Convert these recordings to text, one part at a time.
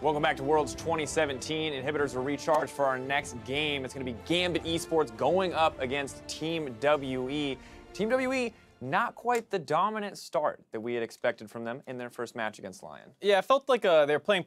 Welcome back to Worlds 2017. Inhibitors are recharged for our next game. It's going to be Gambit Esports going up against Team WE. Team WE, not quite the dominant start that we had expected from them in their first match against Lion. Yeah, it felt like they were playing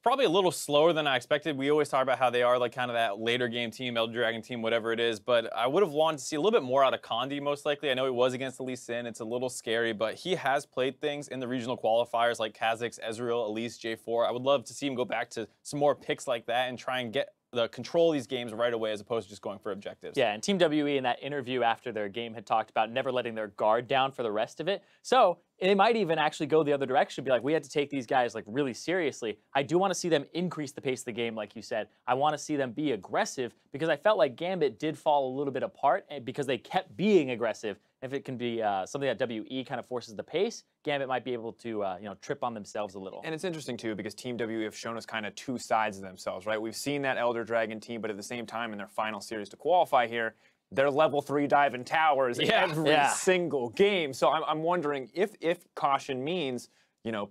probably a little slower than I expected. We always talk about how they are like kind of that later game team, Elder Dragon team, whatever it is. But I would have wanted to see a little bit more out of Condi, most likely. I know he was against the Lee Sin. It's a little scary, but he has played things in the regional qualifiers like Kha'Zix, Ezreal, Elise, J4. I would love to see him go back to some more picks like that and try and get the control of these games right away as opposed to just going for objectives. Yeah, and Team WE in that interview after their game had talked about never letting their guard down for the rest of it. So they might even actually go the other direction, be like, we had to take these guys like really seriously. I do want to see them increase the pace of the game, like you said. I want to see them be aggressive because I felt like Gambit did fall a little bit apart because they kept being aggressive. If it can be something that WE kind of forces the pace, Gambit might be able to trip on themselves a little. And it's interesting too because Team WE have shown us kind of two sides of themselves, right? We've seen that Elder Dragon team, but at the same time in their final series to qualify here, they're level 3 diving towers every single game. So I'm wondering if caution means,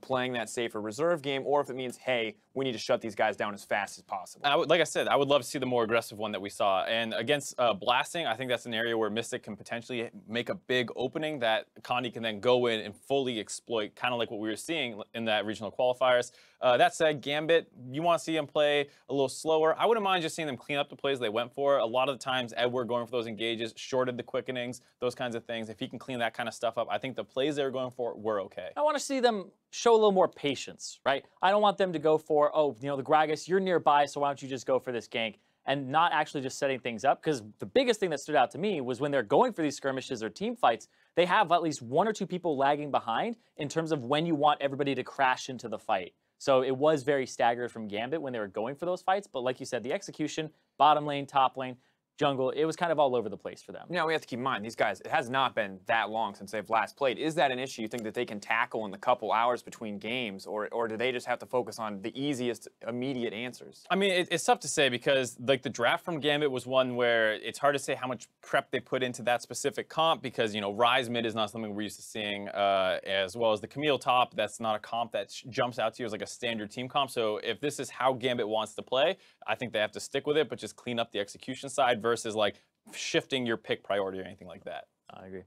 playing that safer reserve game, or if it means, hey, we need to shut these guys down as fast as possible. Like I said, I would love to see the more aggressive one that we saw. And against Blasting, I think that's an area where Mystic can potentially make a big opening that Condi can then go in and fully exploit, kind of like what we were seeing in that regional qualifiers. That said, Gambit, you want to see him play a little slower. I wouldn't mind just seeing them clean up the plays they went for. A lot of the times, Edward going for those engages, shorted the quickenings, those kinds of things. If he can clean that kind of stuff up, I think the plays they were going for were okay. I want to see them show a little more patience, right? I don't want them to go for, the Gragas, you're nearby, so why don't you just go for this gank, and not actually just setting things up, because the biggest thing that stood out to me was when they're going for these skirmishes or team fights, they have at least 1 or 2 people lagging behind in terms of when you want everybody to crash into the fight. So it was very staggered from Gambit when they were going for those fights, but like you said, the execution, bottom lane, top lane, jungle, it was kind of all over the place for them. Now, we have to keep in mind, these guys, it has not been that long since they've last played. Is that an issue you think that they can tackle in the couple hours between games, or do they just have to focus on the easiest, immediate answers? I mean, it's tough to say because, like, the draft from Gambit was one where it's hard to say how much prep they put into that specific comp because, Ryze mid is not something we're used to seeing, as well as the Camille top. That's not a comp that jumps out to you as, like, a standard team comp. So if this is how Gambit wants to play, I think they have to stick with it, but just clean up the execution side versus like shifting your pick priority or anything like that. I agree.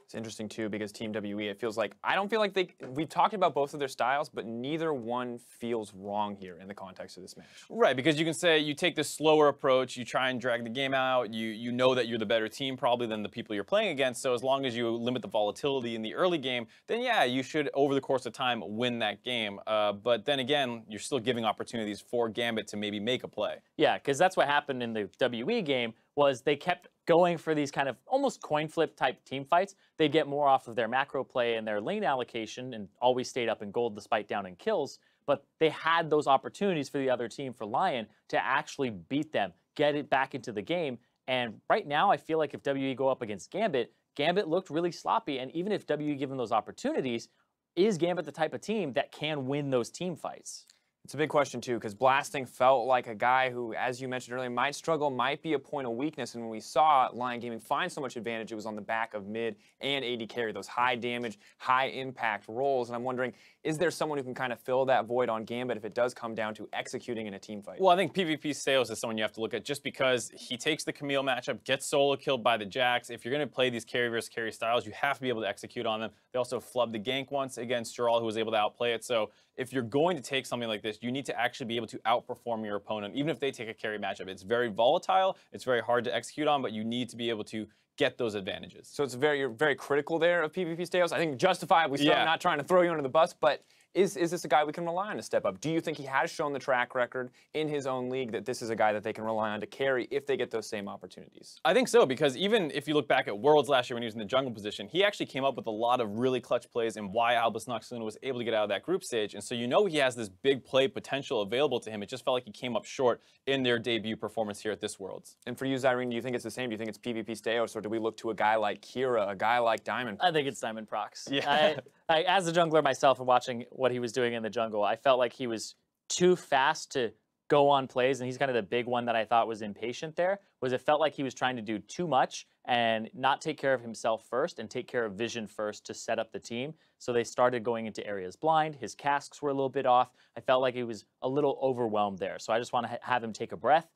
It's interesting too because Team WE, it feels like, I don't feel like we've talked about both of their styles, but neither one feels wrong here in the context of this match. Right, because you can say you take this slower approach, you try and drag the game out, you know that you're the better team probably than the people you're playing against, so as long as you limit the volatility in the early game, then yeah, you should, over the course of time, win that game. But then again, you're still giving opportunities for Gambit to maybe make a play. Yeah, because that's what happened in the WE game, was they kept going for these kind of almost coin flip type team fights. They'd get more off of their macro play and their lane allocation and always stayed up in gold despite down in kills. But they had those opportunities for the other team, for Lion, to actually beat them, get it back into the game. And right now, I feel like if WE go up against Gambit, Gambit looked really sloppy. And even if WE give them those opportunities, is Gambit the type of team that can win those team fights? It's a big question, too, because Blasting felt like a guy who, as you mentioned earlier, might struggle, might be a point of weakness. And when we saw Lion Gaming find so much advantage, it was on the back of mid and AD carry, those high damage, high impact roles. And I'm wondering, is there someone who can kind of fill that void on Gambit if it does come down to executing in a team fight? Well, I think PvP Sales is someone you have to look at just because he takes the Camille matchup, gets solo killed by the Jax. If you're going to play these carry versus carry styles, you have to be able to execute on them. They also flubbed the gank once against Jural, who was able to outplay it. So if you're going to take something like this, you need to actually be able to outperform your opponent, even if they take a carry matchup. It's very volatile, it's very hard to execute on, but you need to be able to get those advantages. So you're very critical there of PvP Steos. I think justifiably so, not trying to throw you under the bus, but is this a guy we can rely on to step up? Do you think he has shown the track record in his own league that this is a guy that they can rely on to carry if they get those same opportunities? I think so, because even if you look back at Worlds last year when he was in the jungle position, he actually came up with a lot of really clutch plays and why Albus Noxluna was able to get out of that group stage. And so he has this big play potential available to him. It just felt like he came up short in their debut performance here at this Worlds. And for you, Zyrene, do you think it's the same? Do you think it's PvP Steos, or do we look to a guy like Kira, a guy like Diamond? I think it's Diamond Prox. Yeah. As a jungler myself and watching what he was doing in the jungle, I felt like he was too fast to go on plays, and he's kind of the big one that I thought was impatient there, was it felt like he was trying to do too much and not take care of himself first and take care of Vision first to set up the team. So they started going into areas blind. His casks were a little bit off. I felt like he was a little overwhelmed there. So I just want to have him take a breath,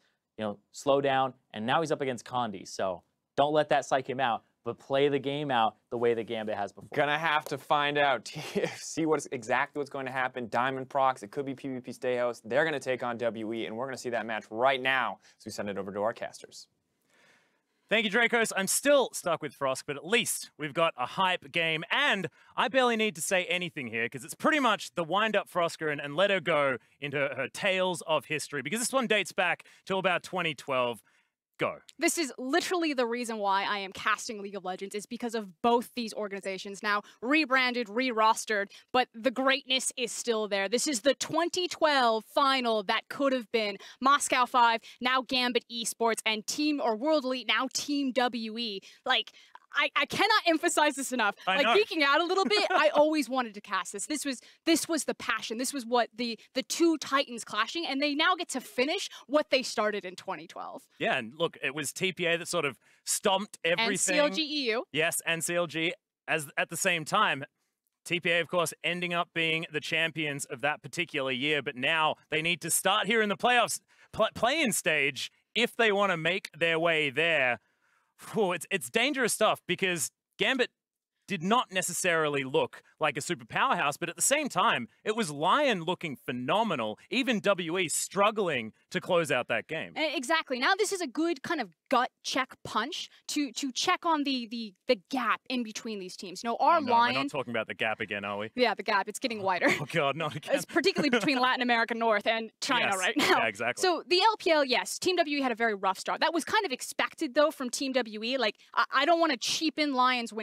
slow down. And now he's up against Condi. So don't let that psych him out, but play the game out the way that Gambit has before. Gonna have to find out, see exactly what's going to happen. Diamond Procs, it could be PvP Stayhouse. They're gonna take on WE, and we're gonna see that match right now. So we send it over to our casters. Thank you, Dracos. I'm still stuck with Frosk, but at least we've got a hype game, and I barely need to say anything here because it's pretty much the wind-up Frosker and let her go into her tales of history, because this one dates back to about 2012. Go. This is literally the reason why I am casting League of Legends, is because of both these organizations now rebranded, re-rostered, but the greatness is still there. This is the 2012 final that could have been Moscow 5, now Gambit Esports, and World Elite, now Team WE. Like, I cannot emphasize this enough. Like, geeking out a little bit, I always wanted to cast this. This was the passion. This was what the two titans clashing, and they now get to finish what they started in 2012. Yeah, and look, it was TPA that sort of stomped everything. And CLG EU. Yes, and CLG at the same time. TPA, of course, ending up being the champions of that particular year, but now they need to start here in the playoffs, play-in stage, if they want to make their way there. Whew, it's dangerous stuff, because Gambit did not necessarily look like a super powerhouse, but at the same time, it was Lion looking phenomenal, even WE struggling to close out that game. Exactly. Now this is a good kind of gut check punch to check on the gap in between these teams. Our Lion... We're not talking about the gap again, are we? Yeah, the gap. It's getting wider. Oh, God, not again. It's particularly between Latin America North and China right now. Yeah, exactly. So the LPL, yes, Team WE had a very rough start. That was kind of expected, though, from Team WE. Like, I don't want to cheapen Lions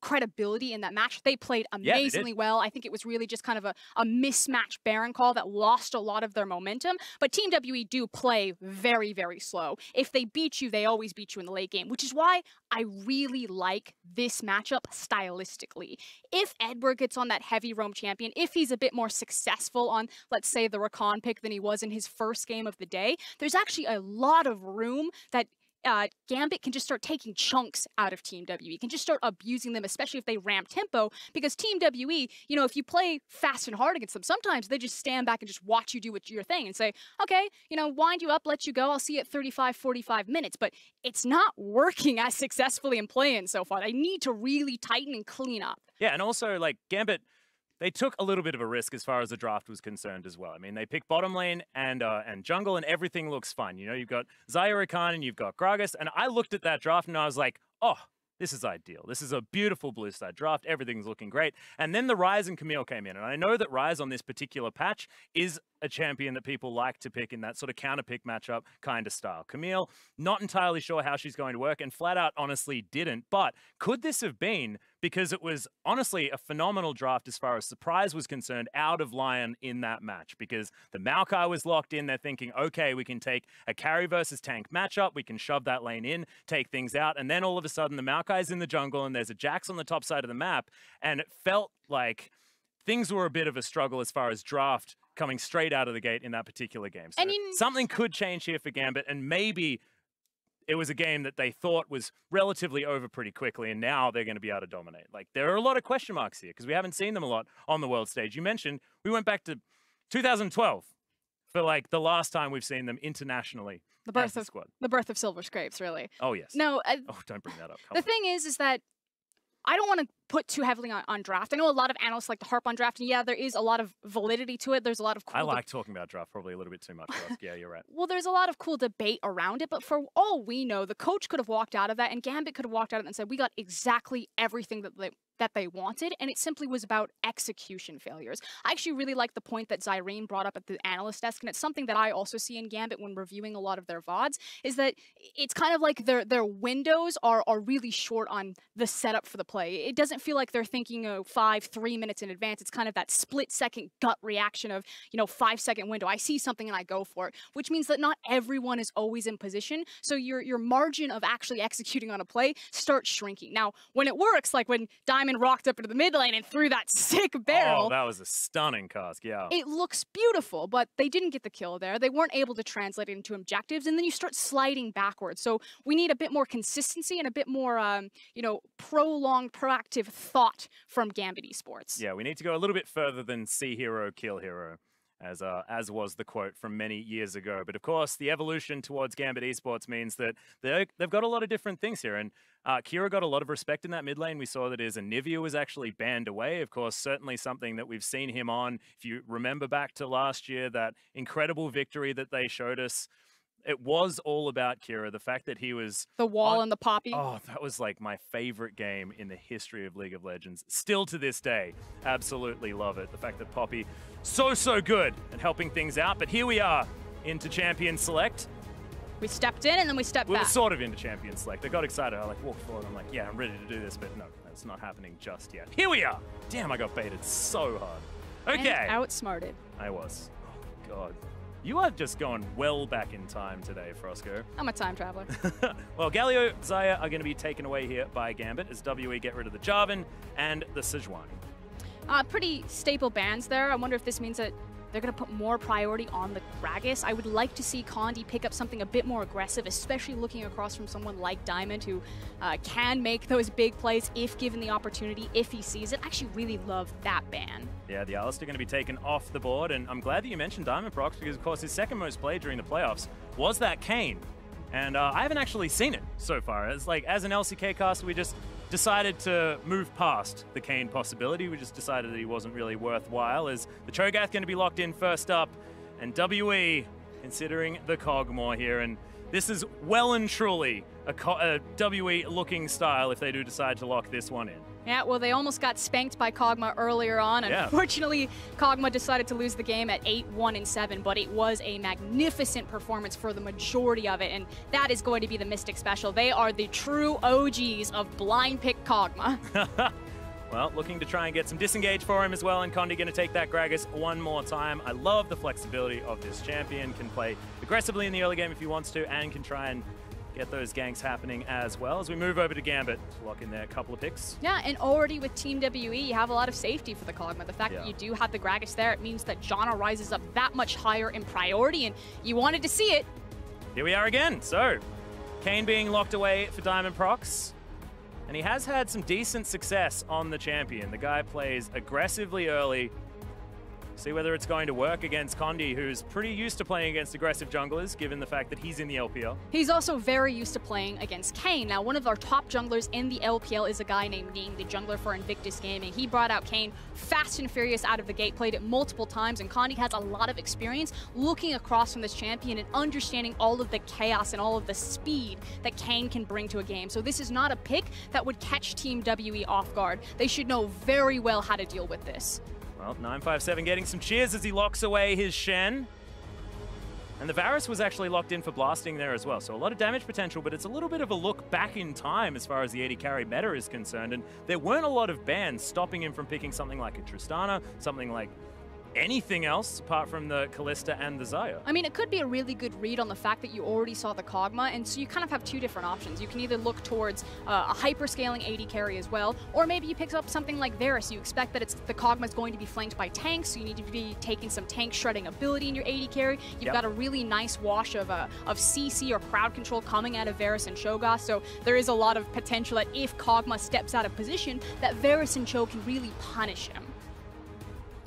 credibility in that match. They played amazingly well. I think it was really just kind of a mismatch Baron call that lost a lot of their momentum. But Team WE do play very, very slow. If they beat you, they always beat you in the late game, which is why I really like this matchup stylistically. If Edward gets on that heavy roam champion, if he's a bit more successful on, let's say, the Rakan pick than he was in his first game of the day, there's actually a lot of room that Gambit can just start taking chunks out of Team WE, can just start abusing them, especially if they ramp tempo, because Team WE, if you play fast and hard against them, sometimes they just stand back and just watch you do your thing and say, okay, wind you up, let you go, I'll see you at 35, 45 minutes, but it's not working as successfully in play-in so far. They need to really tighten and clean up. Yeah, and also, like, Gambit, they took a little bit of a risk as far as the draft was concerned as well. I mean, they picked bottom lane and jungle, and everything looks fine. You've got Zyra Khan and you've got Gragas, and I looked at that draft and I was like, oh, this is ideal. This is a beautiful blue side draft. Everything's looking great. And then the Ryze and Camille came in, and I know that Ryze on this particular patch is a champion that people like to pick in that sort of counter-pick matchup kind of style. Camille, not entirely sure how she's going to work, and flat out honestly didn't. But could this have been because it was honestly a phenomenal draft as far as surprise was concerned out of Lion in that match? Because the Maokai was locked in. They're thinking, okay, we can take a carry versus tank matchup. We can shove that lane in, take things out. And then all of a sudden the Maokai's in the jungle and there's a Jax on the top side of the map. And it felt like things were a bit of a struggle as far as draft coming straight out of the gate in that particular game. So something could change here for Gambit, and maybe it was a game that they thought was relatively over pretty quickly, and now they're going to be able to dominate. Like, there are a lot of question marks here because we haven't seen them a lot on the world stage. You mentioned we went back to 2012 for, like, the last time we've seen them internationally. The birth of Silver Scrapes, really. Oh, yes. No. Oh, don't bring that up. The thing is that I don't want to put too heavily on draft. I know a lot of analysts like to harp on draft, and yeah, there is a lot of validity to it. There's a lot of cool... I like talking about draft probably a little bit too much. Yeah, you're right. Well, there's a lot of cool debate around it, but for all we know, the coach could have walked out of that, and Gambit could have walked out of it and said, we got exactly everything that they wanted, and it simply was about execution failures. I actually really like the point that Zyrene brought up at the analyst desk, and it's something that I also see in Gambit when reviewing a lot of their VODs, is that it's kind of like their windows are really short on the setup for the play. It doesn't doesn't feel like they're thinking 3 minutes in advance. It's kind of that split-second gut reaction of, 5-second window. I see something and I go for it, which means that not everyone is always in position. So your margin of actually executing on a play starts shrinking. Now, when it works, like when Diamond rocked up into the mid lane and threw that sick barrel. Oh, that was a stunning cast, yeah. It looks beautiful, but they didn't get the kill there. They weren't able to translate it into objectives, and then you start sliding backwards. So we need a bit more consistency and a bit more, prolonged, proactive thought from Gambit Esports. Yeah, we need to go a little bit further than see hero, kill hero, as was the quote from many years ago. But of course, the evolution towards Gambit Esports means that they've got a lot of different things here. And Kira got a lot of respect in that mid lane. We saw that his Anivia was actually banned away. Of course, certainly something that we've seen him on. If you remember back to last year, that incredible victory that they showed us, it was all about Kira. The fact that he was... The wall and the poppy. Oh, that was like my favorite game in the history of League of Legends. Still to this day, absolutely love it. The fact that Poppy, so good at helping things out. But here we are into Champion Select. We stepped in and then we stepped back. We were sort of into Champion Select. I got excited. I walked forward. I'm like, yeah, I'm ready to do this. But no, that's not happening just yet. Here we are. Damn, I got baited so hard. Okay. And outsmarted. I was. Oh, God. You are just going well back in time today, Frosco. I'm a time traveler. Well, Galio, Xayah are going to be taken away here by Gambit as WE get rid of the Jarvan and the Sejuani. Pretty staple bans there. I wonder if this means that they're going to put more priority on the Gragas. I would like to see Condi pick up something a bit more aggressive, especially looking across from someone like Diamond, who can make those big plays if given the opportunity, if he sees it. I actually really love that ban. Yeah, the Alistair going to be taken off the board, and I'm glad that you mentioned Diamond Prox, because of course his second most played during the playoffs was that Kayn. And I haven't actually seen it so far. It's like, as an LCK caster, we just decided to move past the Kayn possibility. We just decided that he wasn't really worthwhile, as the Cho'Gath going to be locked in first up, and WE considering the Cogmore here. And this is well and truly a WE looking style if they do decide to lock this one in. Yeah, well, they almost got spanked by Kog'Maw earlier on. Yeah. Unfortunately, Kog'Maw decided to lose the game at 8-1-7, but it was a magnificent performance for the majority of it, and that is going to be the Mystic Special. They are the true OGs of blind pick Kog'Maw. Well, looking to try and get some disengage for him as well, and Condi going to take that Gragas one more time. I love the flexibility of this champion. Can play aggressively in the early game if he wants to, and can try and get those ganks happening as well. As we move over to Gambit, lock in there a couple of picks. Yeah, and already with Team WE, you have a lot of safety for the Kog'Maw. The fact that you do have the Gragas there, it means that Janna rises up that much higher in priority, and you wanted to see it. Here we are again. So, Kayn being locked away for Diamond Prox. And he has had some decent success on the champion. The guy plays aggressively early. See whether it's going to work against Condi, who's pretty used to playing against aggressive junglers, given the fact that he's in the LPL. He's also very used to playing against Kayn. Now, one of our top junglers in the LPL is a guy named Ning, the jungler for Invictus Gaming. He brought out Kayn fast and furious out of the gate, played it multiple times, and Condi has a lot of experience looking across from this champion and understanding all of the chaos and all of the speed that Kayn can bring to a game. So this is not a pick that would catch Team WE off guard. They should know very well how to deal with this. Well, 957 getting some cheers as he locks away his Shen. And the Varus was actually locked in for blasting there as well. So a lot of damage potential, but it's a little bit of a look back in time as far as the AD carry meta is concerned. And there weren't a lot of bans stopping him from picking something like a Tristana, something like anything else apart from the Kalista and the Xayah. I mean, it could be a really good read on the fact that you already saw the Kog'Maw, and so you kind of have two different options. You can either look towards a hyper-scaling AD carry as well, or maybe you pick up something like Varus. You expect that the Kog'Maw is going to be flanked by tanks, so you need to be taking some tank shredding ability in your AD carry. You've got a really nice wash of CC or crowd control coming out of Varus and Cho'Gath, so there is a lot of potential that if Kog'Maw steps out of position, that Varus and Cho can really punish him.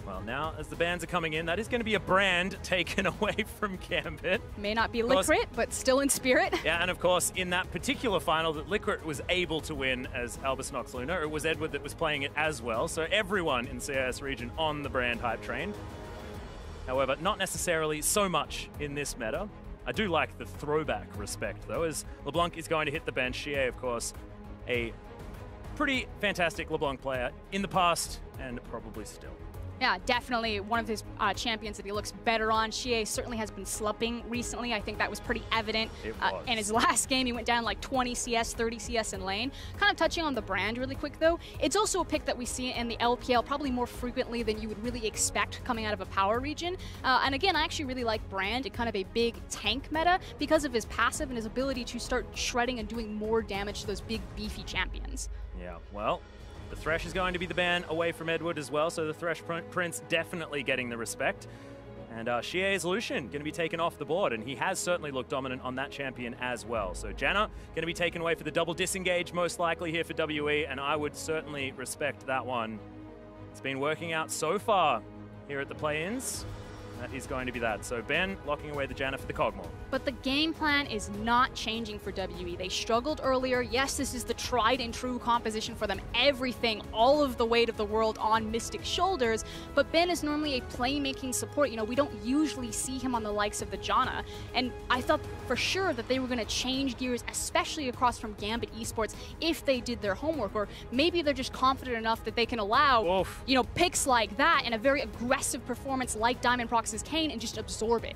Well, now, as the bans are coming in, that is going to be a brand taken away from Gambit. May not be Licrit, but still in spirit. Yeah, and of course, in that particular final that Licrit was able to win as Albus Nox Luna, it was Edward that was playing it as well, so everyone in CIS region on the brand hype train. However, not necessarily so much in this meta. I do like the throwback respect, though, as LeBlanc is going to hit the bench. Xie, of course, a pretty fantastic LeBlanc player in the past, and probably still. Yeah, definitely one of his champions that he looks better on. Xie certainly has been slumping recently. I think that was pretty evident. In his last game, he went down like 20 CS, 30 CS in lane. Kind of touching on the brand really quick, though, it's also a pick that we see in the LPL probably more frequently than you would really expect coming out of a power region. And again, I actually really like Brand in kind of a big tank meta because of his passive and his ability to start shredding and doing more damage to those big, beefy champions. Yeah, well, the Thresh is going to be the ban away from Edward as well, so the Thresh Prince definitely getting the respect. And Xie's Lucian going to be taken off the board, and he has certainly looked dominant on that champion as well. So Janna going to be taken away for the double disengage most likely here for WE, and I would certainly respect that one. It's been working out so far here at the play-ins. That is going to be that. So Ben locking away the Janna for the Kog'Maw. But the game plan is not changing for WE. They struggled earlier. Yes, this is the tried and true composition for them. Everything, all of the weight of the world on Mystic's shoulders. But Ben is normally a playmaking support. You know, we don't usually see him on the likes of the Janna. And I thought for sure that they were going to change gears, especially across from Gambit Esports, if they did their homework. Or maybe they're just confident enough that they can allow, you know, picks like that and a very aggressive performance like Diamond Prox's Kane and just absorb it.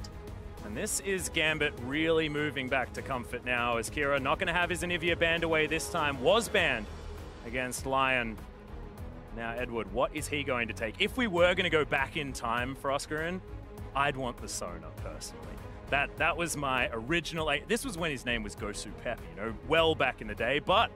And this is Gambit really moving back to comfort now, as Kira not going to have his Anivia banned away this time, was banned against Lion. Now Edward, what is he going to take? If we were going to go back in time for Oscarin, I'd want the Sona personally. That was my original, this was when his name was Gosu Pep, you know, well back in the day, but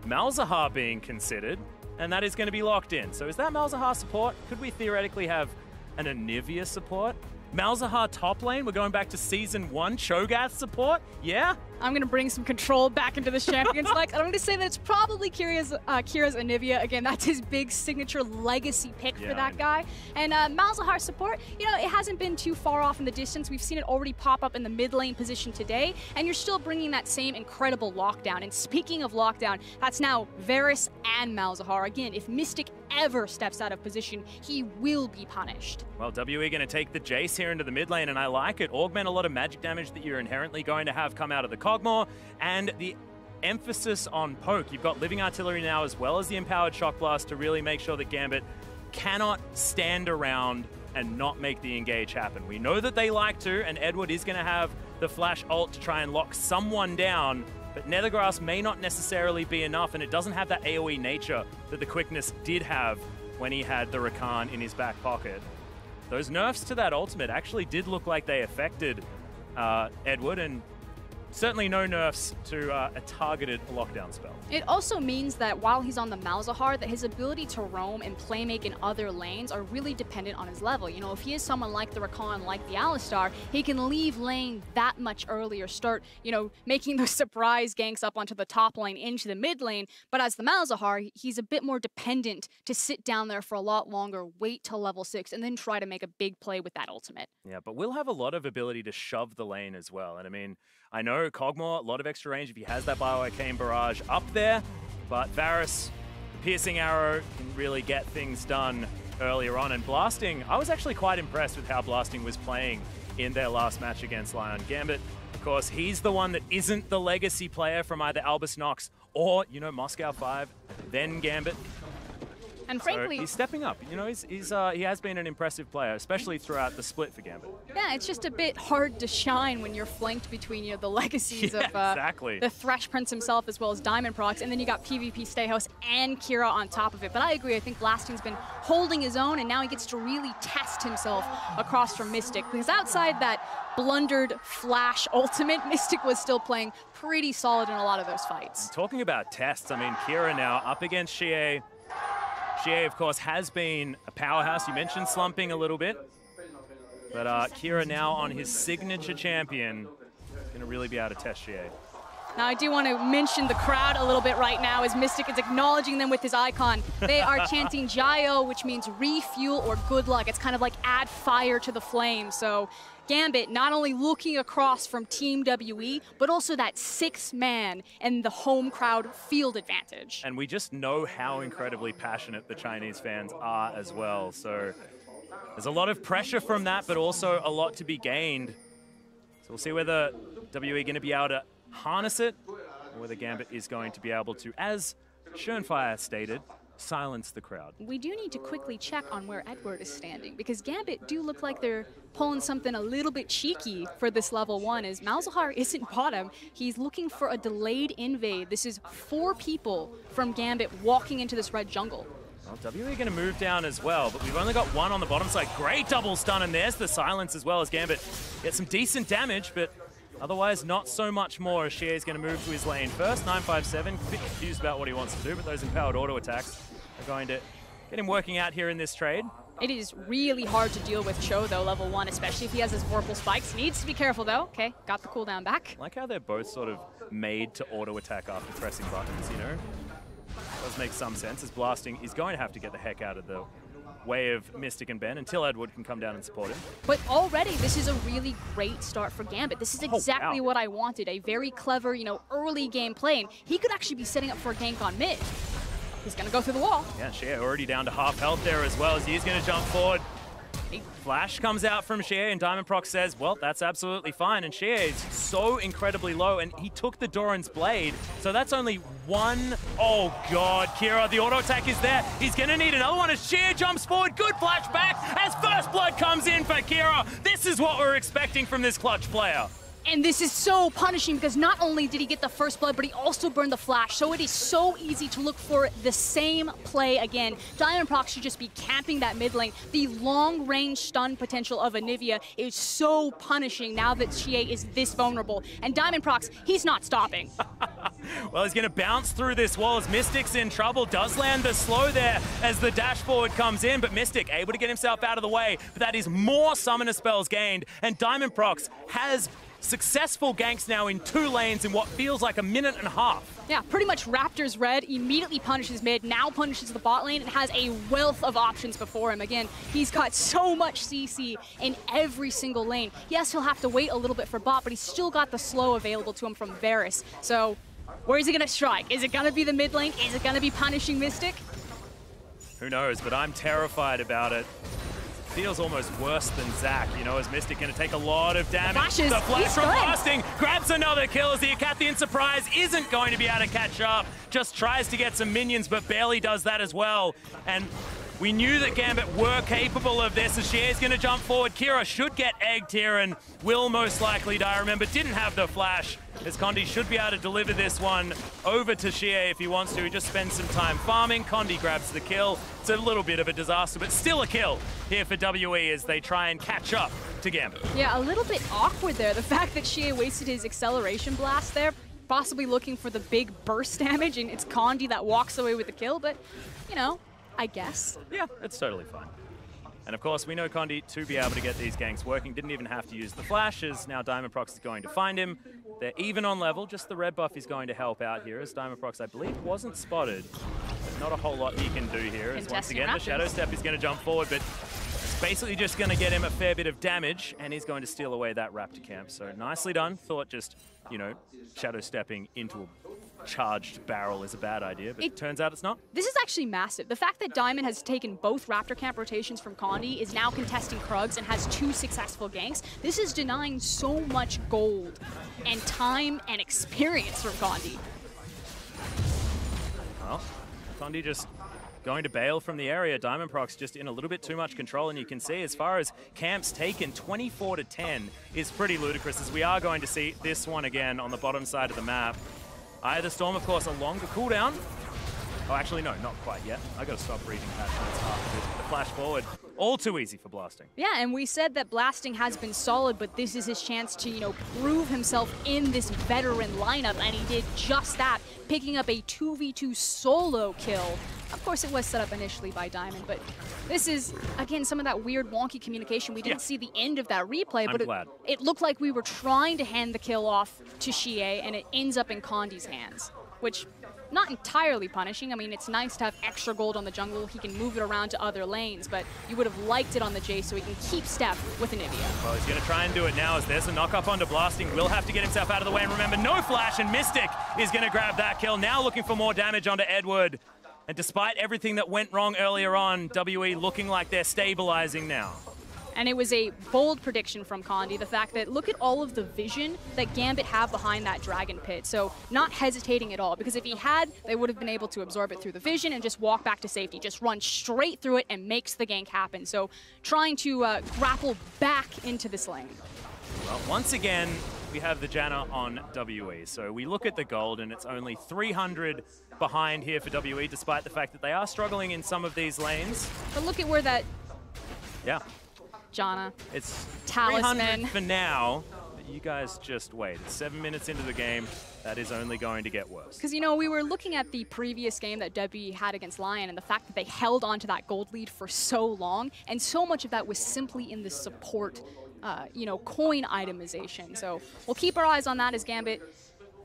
Malzahar being considered, and that is going to be locked in. So is that Malzahar support? Could we theoretically have an Anivia support? Malzahar top lane, we're going back to Season 1, Cho'Gath support, yeah? I'm going to bring some control back into this Champions Select. I'm going to say that it's probably Kira's Anivia. Again, that's his big signature legacy pick for that guy. And Malzahar support, you know, it hasn't been too far off in the distance. We've seen it already pop up in the mid lane position today, and you're still bringing that same incredible lockdown. And speaking of lockdown, that's now Varus and Malzahar. Again, if Mystic ever steps out of position, he will be punished. Well, WE going to take the Jace here into the mid lane, and I like it. Augment a lot of magic damage that you're inherently going to have come out of the Kog'Maw, and the emphasis on poke. You've got Living Artillery now as well as the Empowered Shock Blast to really make sure that Gambit cannot stand around and not make the engage happen. We know that they like to, and Edward is going to have the flash ult to try and lock someone down, but Nethergrass may not necessarily be enough, and it doesn't have that AoE nature that the quickness did have when he had the Rakan in his back pocket. Those nerfs to that ultimate actually did look like they affected Edward, and certainly no nerfs to a targeted lockdown spell. It also means that while he's on the Malzahar, that his ability to roam and playmake in other lanes are really dependent on his level. You know, if he is someone like the Rakan, like the Alistar, he can leave lane that much earlier, start, you know, making those surprise ganks up onto the top lane into the mid lane. But as the Malzahar, he's a bit more dependent to sit down there for a lot longer, wait till level 6, and then try to make a big play with that ultimate. Yeah, but we'll have a lot of ability to shove the lane as well. And I mean, I know Kog'Maw, a lot of extra range if he has that Bioarcane Barrage up there, but Varus, the Piercing Arrow, can really get things done earlier on. And Blasting, I was actually quite impressed with how Blasting was playing in their last match against Lion. Gambit, of course, he's the one that isn't the legacy player from either Albus Nox or, you know, Moscow 5, then Gambit. And frankly, so he's stepping up. You know, he has been an impressive player, especially throughout the split for Gambit. Yeah, it's just a bit hard to shine when you're flanked between, you know, the legacies of the Thresh Prince himself as well as Diamond Prox, and then you got PvP Stayhouse and Kira on top of it. But I agree, I think Blasting's been holding his own, and now he gets to really test himself across from Mystic, because outside that blundered flash ultimate, Mystic was still playing pretty solid in a lot of those fights. Talking about tests, I mean, Kira now up against Xie. Xie, of course, has been a powerhouse. You mentioned slumping a little bit. But Kira now on his signature champion, going to really be able to test Xie. Now, I do want to mention the crowd a little bit right now as Mystic is acknowledging them with his icon. They are chanting Jayo, which means refuel or good luck. It's kind of like add fire to the flame. So Gambit not only looking across from Team WE, but also that 6th man and the home crowd field advantage. And we just know how incredibly passionate the Chinese fans are as well. So there's a lot of pressure from that, but also a lot to be gained. So we'll see whether WE going to be able to harness it, or whether Gambit is going to be able to, as Schönfire stated, silence the crowd. We do need to quickly check on where Edward is standing, because Gambit do look like they're pulling something a little bit cheeky for this level 1, as Malzahar isn't bottom. He's looking for a delayed invade. This is 4 people from Gambit walking into this red jungle. Well, WE going to move down as well, but we've only got 1 on the bottom side. Great double stun, and there's the silence as well as Gambit gets some decent damage, but otherwise not so much more as Xie is going to move to his lane first. 957, a bit confused about what he wants to do, but those empowered auto attacks are going to get him working out here in this trade. It is really hard to deal with Cho, though, level 1, especially if he has his Vorpal Spikes. Needs to be careful, though. Okay, got the cooldown back. I like how they're both sort of made to auto attack after pressing buttons, you know? Does make some sense, as Blasting is going to have to get the heck out of the way of Mystic and Ben until Edward can come down and support him. But already, this is a really great start for Gambit. This is exactly what I wanted, a very clever, you know, early game play. And he could actually be setting up for a gank on mid. He's going to go through the wall. Yeah, Xie already down to half health there as well, as he's going to jump forward. A flash comes out from Xie, and Diamond Proc says, well, that's absolutely fine. And Xie is so incredibly low, and he took the Doran's Blade, so that's only 1. Oh, God, Kira, the auto attack is there. He's going to need another one as Xie jumps forward. Good flash back as First Blood comes in for Kira. This is what we're expecting from this clutch player. And this is so punishing because not only did he get the first blood, but he also burned the flash. So it is so easy to look for the same play again. Diamond Proc should just be camping that mid lane. The long-range stun potential of Anivia is so punishing now that Xie is this vulnerable. And Diamond Proc, he's not stopping. Well, he's going to bounce through this wall as Mystic's in trouble. Does land the slow there as the dash forward comes in, but Mystic able to get himself out of the way. But that is more summoner spells gained, and Diamond Proc has successful ganks now in 2 lanes in what feels like a minute and a half. Yeah, pretty much Raptor's red, immediately punishes mid, now punishes the bot lane, and has a wealth of options before him. Again, he's got so much CC in every single lane. Yes, he'll have to wait a little bit for bot, but he's still got the slow available to him from Varus. So, where is he going to strike? Is it going to be the mid lane? Is it going to be punishing Mystic? Who knows, but I'm terrified about it. Feels almost worse than Zac, you know, as Mystic going to take a lot of damage. The flash from Blasting grabs another kill as the Acathian Surprise isn't going to be able to catch up. Just tries to get some minions, but barely does that as well. And we knew that Gambit were capable of this as Xie is going to jump forward. Kira should get egged here and will most likely die. Remember, didn't have the flash, as Condi should be able to deliver this one over to Xie if he wants to. He just spends some time farming. Condi grabs the kill. It's a little bit of a disaster, but still a kill here for WE as they try and catch up to Gambit. Yeah, a little bit awkward there. The fact that Xie wasted his acceleration blast there, possibly looking for the big burst damage, and it's Condi that walks away with the kill, but, you know, I guess. Yeah, it's totally fine. And of course, we know Condi to be able to get these ganks working. Didn't even have to use the flashes. Now Diamond Proc is going to find him. They're even on level. Just the red buff is going to help out here, as Diamond Proc, I believe, wasn't spotted. There's not a whole lot he can do here. As once again, the Shadow Step is going to jump forward, but it's basically just going to get him a fair bit of damage, and he's going to steal away that Raptor camp. So nicely done. Thought just, you know, Shadow Stepping into a charged barrel is a bad idea, but it turns out it's not. This is actually massive. The fact that Diamond has taken both Raptor camp rotations from Condi, is now contesting Krugs, and has 2 successful ganks. This is denying so much gold and time and experience from Condi. Well, Condi just going to bail from the area. Diamond Proc's just in a little bit too much control, and you can see as far as camps taken, 24-10 is pretty ludicrous, as we are going to see this one again on the bottom side of the map. Eye of the Storm, of course, a longer cooldown. Oh, actually, no, not quite yet. I got to stop reading patch notes after this. The flash forward, all too easy for Blasting. Yeah, and we said that Blasting has been solid, but this is his chance to, you know, prove himself in this veteran lineup, and he did just that, picking up a 2v2 solo kill. Of course, it was set up initially by Diamond, but this is, again, some of that weird wonky communication. We didn't see the end of that replay, but it looked like we were trying to hand the kill off to Xie, and it ends up in Condi's hands, which, not entirely punishing. I mean, it's nice to have extra gold on the jungle. He can move it around to other lanes, but you would have liked it on the Jace so he can keep step with Anivia. Well, he's going to try and do it now as there's a knock up onto Blasting. Will have to get himself out of the way, and remember, no flash, and Mystic is going to grab that kill. Now looking for more damage onto Edward. And despite everything that went wrong earlier on, WE looking like they're stabilizing now. And it was a bold prediction from Condi, the fact that look at all of the vision that Gambit have behind that Dragon Pit. So not hesitating at all, because if he had, they would have been able to absorb it through the vision and just walk back to safety, just run straight through it and makes the gank happen. So trying to grapple back into this lane. Well, once again, we have the Janna on WE. So we look at the gold, and it's only 300 behind here for WE, despite the fact that they are struggling in some of these lanes. But look at where that... Yeah. Janna. It's Talisman 300 for now. But you guys just wait. It's 7 minutes into the game. That is only going to get worse. Because, you know, we were looking at the previous game that WE had against Lion and the fact that they held on to that gold lead for so long, and so much of that was simply in the support you know, coin itemization. So we'll keep our eyes on that as Gambit.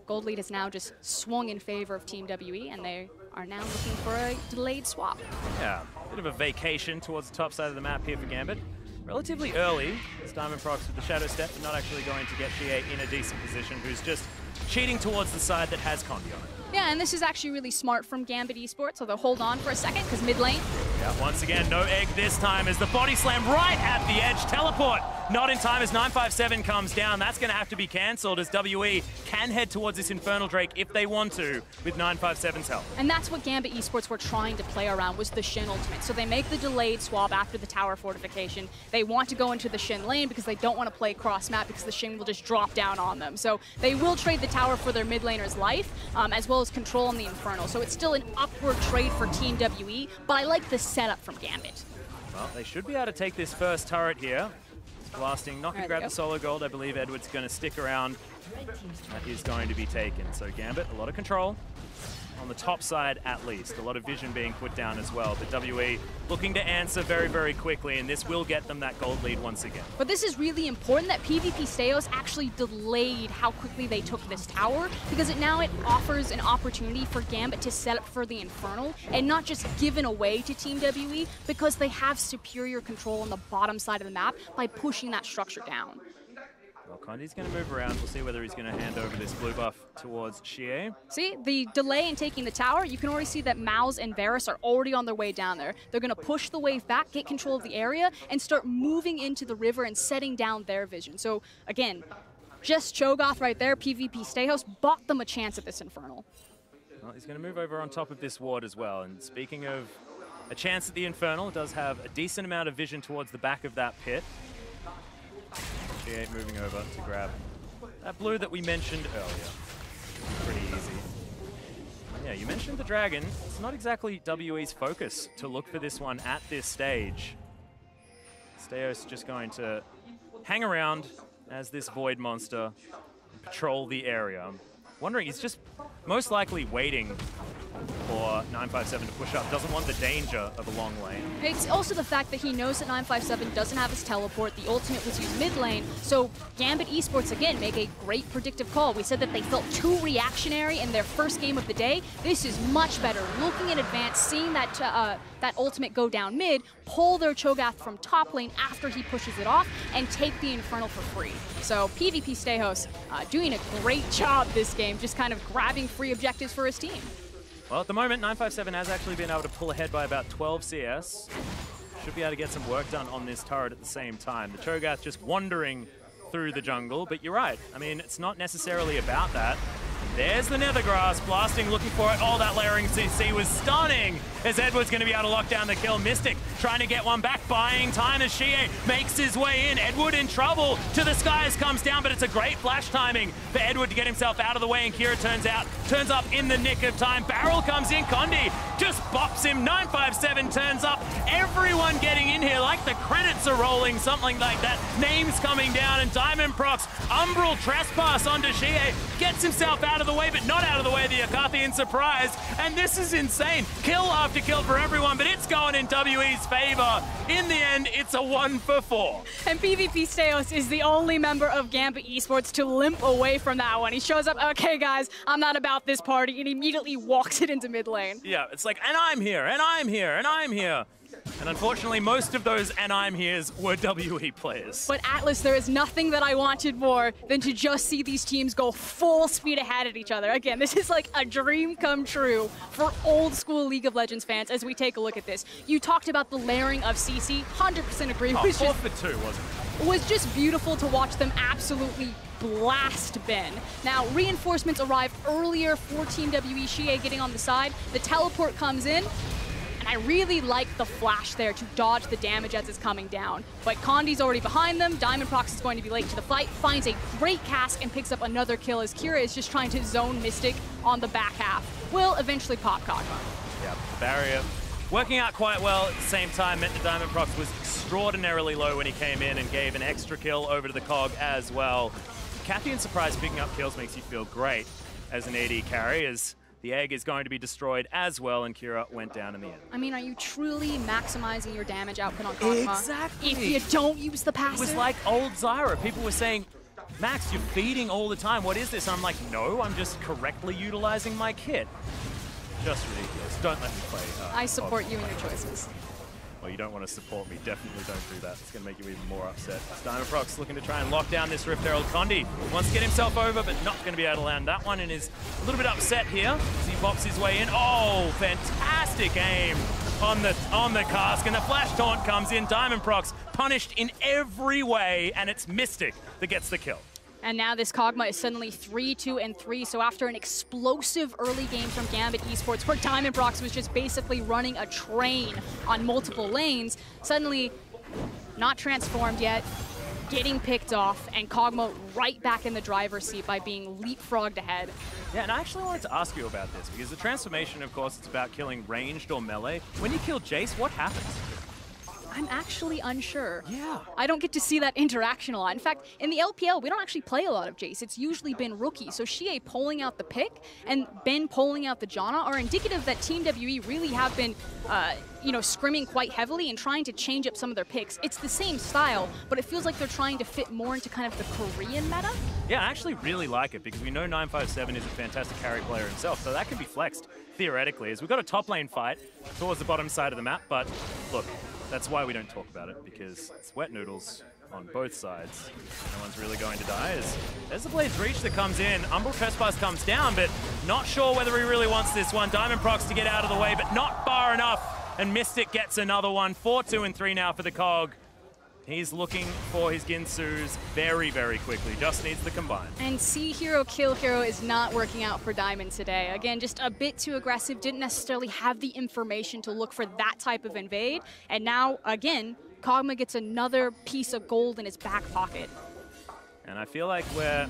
Gold lead has now just swung in favor of Team WE, and they are now looking for a delayed swap. Yeah, bit of a vacation towards the top side of the map here for Gambit. Relatively early, as Diamondprox with the Shadow Step, not actually going to get Xie in a decent position, who's just cheating towards the side that has Condi on it. Yeah, and this is actually really smart from Gambit Esports, so they'll hold on for a second, because mid lane. Yeah, once again, no egg this time as the body slam right at the edge. Teleport not in time as 957 comes down. That's going to have to be cancelled as WE can head towards this Infernal Drake if they want to with 957's help. And that's what Gambit Esports were trying to play around, was the Shin ultimate. So they make the delayed swap after the tower fortification. They want to go into the Shin lane because they don't want to play cross map because the Shin will just drop down on them. So they will trade the tower for their mid laner's life, as well as control on the Infernal. So it's still an upward trade for Team WE, but I like the setup from Gambit. Well, they should be able to take this first turret here. Blasting, not going to grab the solo gold. I believe Edward's going to stick around. That is going to be taken. So Gambit, a lot of control. On the top side, at least. A lot of vision being put down as well. But WE looking to answer very, very quickly, and this will get them that gold lead once again. But this is really important that PvP Steos actually delayed how quickly they took this tower, because it offers an opportunity for Gambit to set up for the Infernal and not just given away to Team WE, because they have superior control on the bottom side of the map by pushing that structure down. Well, Condi's going to move around. We'll see whether he's going to hand over this blue buff towards Xie. See, the delay in taking the tower, you can already see that Maus and Varus are already on their way down there. They're going to push the wave back, get control of the area, and start moving into the river and setting down their vision. So, again, just Cho'Gath right there, PvP Stayhouse, bought them a chance at this Infernal. Well, he's going to move over on top of this ward as well. And speaking of a chance at the Infernal, it does have a decent amount of vision towards the back of that pit. Xie moving over to grab that blue that we mentioned earlier. Pretty easy. Yeah, you mentioned the dragon. It's not exactly WE's focus to look for this one at this stage. Steos just going to hang around as this void monster patrol the area. I'm wondering, he's just most likely waiting for 957 to push up. Doesn't want the danger of a long lane. It's also the fact that he knows that 957 doesn't have his teleport. The ultimate was used mid lane. So Gambit Esports, again, make a great predictive call. We said that they felt too reactionary in their first game of the day. This is much better. Looking in advance, seeing that that ultimate go down mid, pull their Cho'Gath from top lane after he pushes it off, and take the Infernal for free. So PvP Stayhouse doing a great job this game, just kind of grabbing free objectives for his team. Well, at the moment, 957 has actually been able to pull ahead by about 12 CS. Should be able to get some work done on this turret at the same time. The Cho'Gath just wandering through the jungle, but you're right. I mean, it's not necessarily about that. There's the Nethergrass, blasting, looking for it. Oh, that layering CC was stunning as Edward's going to be able to lock down the kill. Mystic trying to get one back, buying time as Xie makes his way in. Edward in trouble. To the skies comes down, but it's a great flash timing for Edward to get himself out of the way, and Kira turns up in the nick of time. Barrel comes in, Condi just bops him. 957 turns up. Everyone getting in here like the credits are rolling, something like that. Names coming down, and Diamondprox, Umbral trespass onto Xie, gets himself out of the way, but not out of the way of the Akathian surprise. And this is insane. Kill after kill for everyone, but it's going in WE's favor. In the end, it's a 1 for 4. And PvP Steos is the only member of Gambit Esports to limp away from that one. He shows up, okay guys, I'm not about this party, and immediately walks it into mid lane. Yeah, it's like, and I'm here, and I'm here, and I'm here. And unfortunately, most of those "and I'm here's" were WE players. But Atlas, there is nothing that I wanted more than to just see these teams go full speed ahead at each other. Again, this is like a dream come true for old school League of Legends fans as we take a look at this. You talked about the layering of CC, 100% agree. Oh, 4 for 2, wasn't it? It was just beautiful to watch them absolutely blast Ben. Now, reinforcements arrive earlier for Team WE. Shie getting on the side. The teleport comes in. And I really like the flash there to dodge the damage as it's coming down. But Condi's already behind them. Diamond Prox is going to be late to the fight. Finds a great cask and picks up another kill as Kira is just trying to zone Mystic on the back half. Will eventually pop Kog'Maw. Yeah, the barrier working out quite well at the same time. Meant the Diamond Prox was extraordinarily low when he came in and gave an extra kill over to the Cog as well. Cathian Surprise picking up kills makes you feel great as an AD carry, as the egg is going to be destroyed as well, and Kira went down in the end. I mean, are you truly maximizing your damage output on Kog'Maw? Exactly. If you don't use the passive? It was like old Zyra. People were saying, Max, you're feeding all the time. What is this? And I'm like, no, I'm just correctly utilizing my kit. Just ridiculous. Don't let me play. I support you in your choices. Well, you don't want to support me. Definitely don't do that. It's going to make you even more upset. Diamond Prox looking to try and lock down this Rift Herald. Condi wants to get himself over, but not going to be able to land that one, and is a little bit upset here as he pops his way in. Oh, fantastic aim on the cask, and the flash taunt comes in. Diamond Prox punished in every way, and it's Mystic that gets the kill. And now this Kog'Maw is suddenly 3-2-3, so after an explosive early game from Gambit Esports, where Diamond Prox was just basically running a train on multiple lanes, suddenly not transformed yet, getting picked off, and Kog'Maw right back in the driver's seat by being leapfrogged ahead. Yeah, and I actually wanted to ask you about this, because the transformation, of course, it's about killing ranged or melee. When you kill Jace, what happens? I'm actually unsure. Yeah. I don't get to see that interaction a lot. In fact, in the LPL, we don't actually play a lot of Jace. It's usually been Rookie. So Shie pulling out the pick and Ben pulling out the Janna are indicative that Team WE really have been, scrimming quite heavily and trying to change up some of their picks. It's the same style, but it feels like they're trying to fit more into kind of the Korean meta. Yeah, I actually really like it because we know 957 is a fantastic carry player himself, so that can be flexed theoretically. As we've got a top lane fight towards the bottom side of the map, but look, that's why we don't talk about it, because it's wet noodles on both sides. No one's really going to die. There's the Blade's Reach that comes in. Umbral Trespass comes down, but not sure whether he really wants this one. Diamond Prox to get out of the way, but not far enough. And Mystic gets another one. 4-2-3 now for the Cog. He's looking for his Ginsus very, very quickly. Just needs the combine. And see hero, kill hero is not working out for Diamond today. Again, just a bit too aggressive. Didn't necessarily have the information to look for that type of invade. And now, again, Kog'Maw gets another piece of gold in his back pocket. And I feel like we're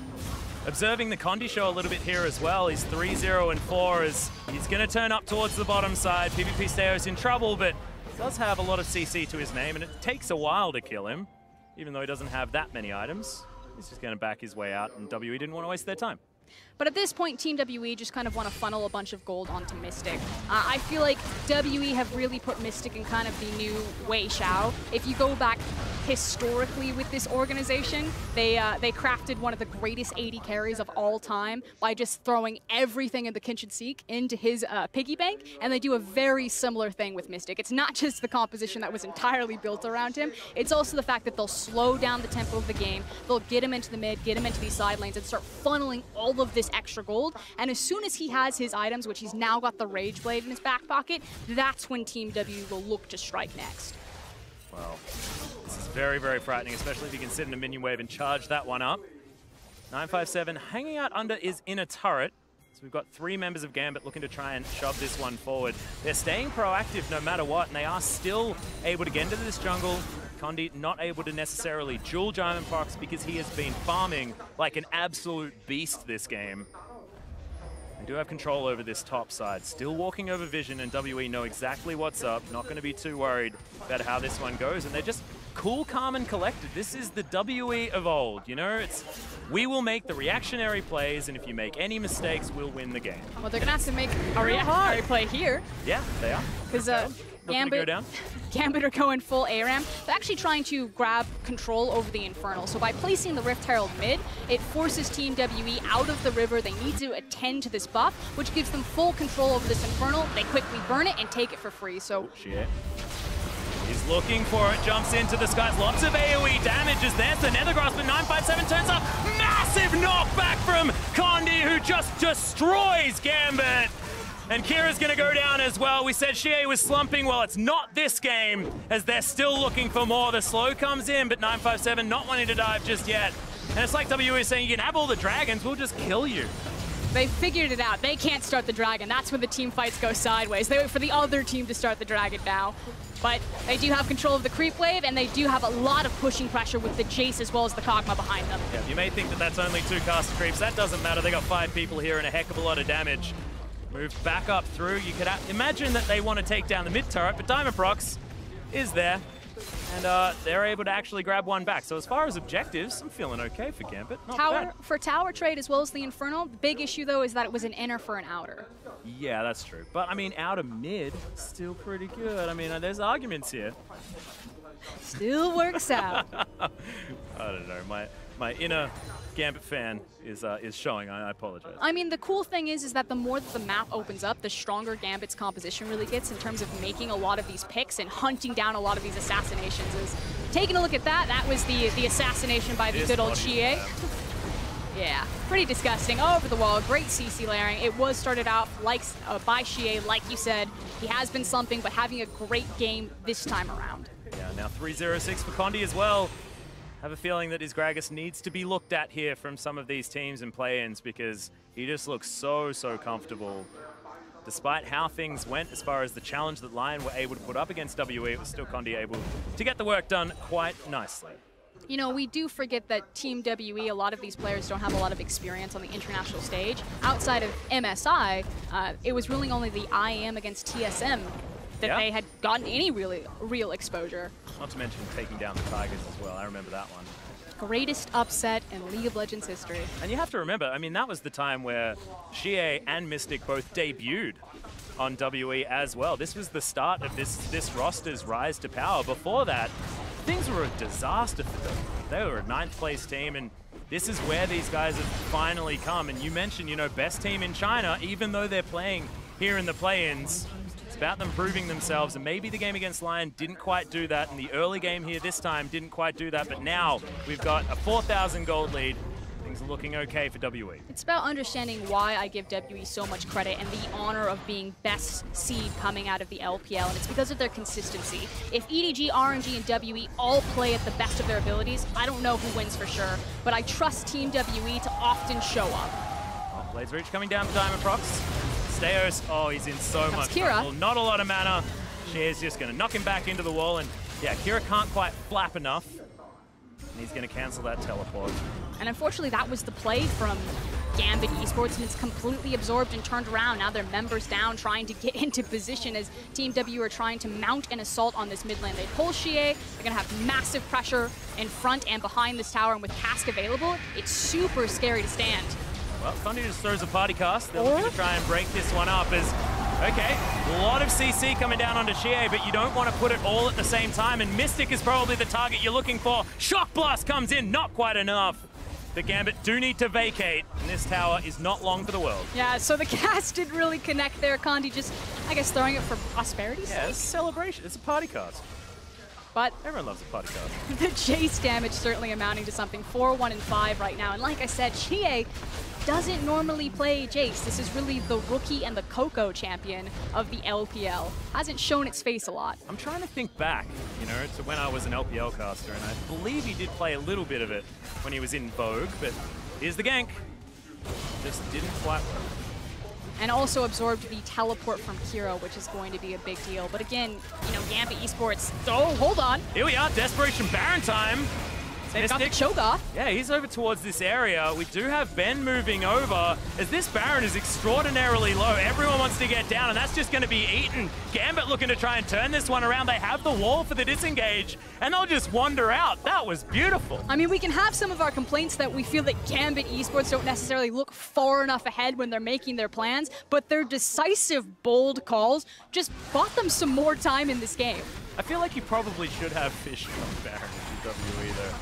observing the Condi show a little bit here as well. He's 3-0-4 as he's going to turn up towards the bottom side. PvP Stereo's in trouble, but does have a lot of CC to his name, and it takes a while to kill him, even though he doesn't have that many items. He's just going to back his way out, and WE didn't want to waste their time. But at this point, Team WE just kind of want to funnel a bunch of gold onto Mystic. I feel like WE have really put Mystic in kind of the new Wei Xiao. If you go back historically with this organization, they crafted one of the greatest AD carries of all time by just throwing everything in the kitchen sink into his piggy bank, and they do a very similar thing with Mystic. It's not just the composition that was entirely built around him, it's also the fact that they'll slow down the tempo of the game, they'll get him into the mid, get him into these side lanes, and start funneling all of this extra gold, and as soon as he has his items, which he's now got the Rage Blade in his back pocket, that's when Team W will look to strike next. Well, this is very, very frightening, especially if you can sit in a minion wave and charge that one up. 957 hanging out under is in a turret. So we've got 3 members of Gambit looking to try and shove this one forward. They're staying proactive no matter what, and they are still able to get into this jungle. Condi not able to necessarily duel Diamond Prox because he has been farming like an absolute beast this game. They do have control over this top side. Still walking over vision, and WE know exactly what's up. Not going to be too worried about how this one goes. And they're just cool, calm, and collected. This is the WE of old, you know? It's, we will make the reactionary plays, and if you make any mistakes, we'll win the game. Well, they're going to have to make a reactionary play here. Yeah, they are. Because Gambit are going full ARAM. They're actually trying to grab control over the Infernal. So by placing the Rift Herald mid, it forces Team WE out of the river. They need to attend to this buff, which gives them full control over this Infernal. They quickly burn it and take it for free. So Shit. He's looking for it, jumps into the skies. Lots of AoE damage as there's the Nether Grasp, but 957 turns up. Massive knockback from Condi, who just destroys Gambit. And Kira's going to go down as well. We said Xie was slumping. Well, it's not this game, as they're still looking for more. The slow comes in, but 957 not wanting to dive just yet. And it's like WE is saying, you can have all the dragons, we'll just kill you. They figured it out. They can't start the dragon. That's when the team fights go sideways. They wait for the other team to start the dragon now. But they do have control of the creep wave, and they do have a lot of pushing pressure with the Jace as well as the Kog'Maw behind them. Yeah, you may think that that's only 2 caster creeps. That doesn't matter. They got 5 people here and a heck of a lot of damage. Move back up through. You could imagine that they want to take down the mid turret, but Diamond Prox is there. And they're able to actually grab one back. So as far as objectives, I'm feeling okay for Gambit. Not bad. For tower trade as well as the Infernal, the big issue though is that it was an inner for an outer. Yeah, that's true. But I mean, outer mid, still pretty good. I mean, there's arguments here. Still works out. I don't know. My inner Gambit fan is showing. I apologize. I mean, the cool thing is that the more that the map opens up, the stronger Gambit's composition really gets in terms of making a lot of these picks and hunting down a lot of these assassinations. Is taking a look at that. That was the assassination by the good old Xie. Yeah, pretty disgusting. Over the wall, great CC layering. It was started out like by Xie, like you said. He has been slumping, but having a great game this time around. Yeah, now 3-0-6 for Condi as well. I have a feeling that his Gragas needs to be looked at here from some of these teams and play-ins because he just looks so comfortable. Despite how things went as far as the challenge that Lion were able to put up against WE, it was still Condi able to get the work done quite nicely. You know, we do forget that Team WE, a lot of these players don't have a lot of experience on the international stage. Outside of MSI, it was really only the IM against TSM that they had gotten any real exposure. Not to mention taking down the Tigers as well. I remember that one. Greatest upset in League of Legends history. And you have to remember, I mean, that was the time where Xie and Mystic both debuted on WE as well. This was the start of this roster's rise to power. Before that, things were a disaster for them. They were a 9th place team, and this is where these guys have finally come. And you mentioned, you know, best team in China, even though they're playing here in the play-ins. It's about them proving themselves, and maybe the game against Lion didn't quite do that, and the early game here this time didn't quite do that, but now we've got a 4,000 gold lead. Things are looking okay for WE. It's about understanding why I give WE so much credit and the honor of being best seed coming out of the LPL, and it's because of their consistency. If EDG, RNG, and WE all play at the best of their abilities, I don't know who wins for sure, but I trust Team WE to often show up. Oh, Blades Reach coming down for Diamond Prox. Steos, oh, he's in so much trouble. Not a lot of mana. Xie's just going to knock him back into the wall, and yeah, Kira can't quite flap enough. And he's going to cancel that teleport. And unfortunately, that was the play from Gambit Esports, and it's completely absorbed and turned around. Now their members down, trying to get into position as Team W are trying to mount an assault on this mid lane. They pull Xie, they're going to have massive pressure in front and behind this tower, and with Cask available, it's super scary to stand. Well, Thunder just throws a party cast. They're looking to try and break this one up as, okay, a lot of CC coming down onto Xie, but you don't want to put it all at the same time, and Mystic is probably the target you're looking for. Shock Blast comes in, not quite enough. The Gambit do need to vacate, and this tower is not long for the world. Yeah, so the cast didn't really connect there. Condi just, I guess, throwing it for prosperity's sake. Yeah, it's a celebration. It's a party cast. But everyone loves a party cast. The chase damage certainly amounting to something. 4-1-5 right now. And like I said, Xie doesn't normally play Jace. This is really the rookie and the Coco champion of the LPL. Hasn't shown its face a lot. I'm trying to think back, you know, to when I was an LPL caster, and I believe he did play a little bit of it when he was in Vogue, but here's the gank. Just didn't quite work. And also absorbed the teleport from Kira, which is going to be a big deal. But again, you know, Gambit Esports, oh, hold on. Here we are, Desperation Baron time. They've got the Cho'Gath. Yeah, he's over towards this area. We do have Ben moving over, as this Baron is extraordinarily low. Everyone wants to get down, and that's just going to be eaten. Gambit looking to try and turn this one around. They have the wall for the disengage, and they'll just wander out. That was beautiful. I mean, we can have some of our complaints that we feel that Gambit Esports don't necessarily look far enough ahead when they're making their plans, but their decisive, bold calls just bought them some more time in this game. I feel like you probably should have fished on Baron in WWE, though.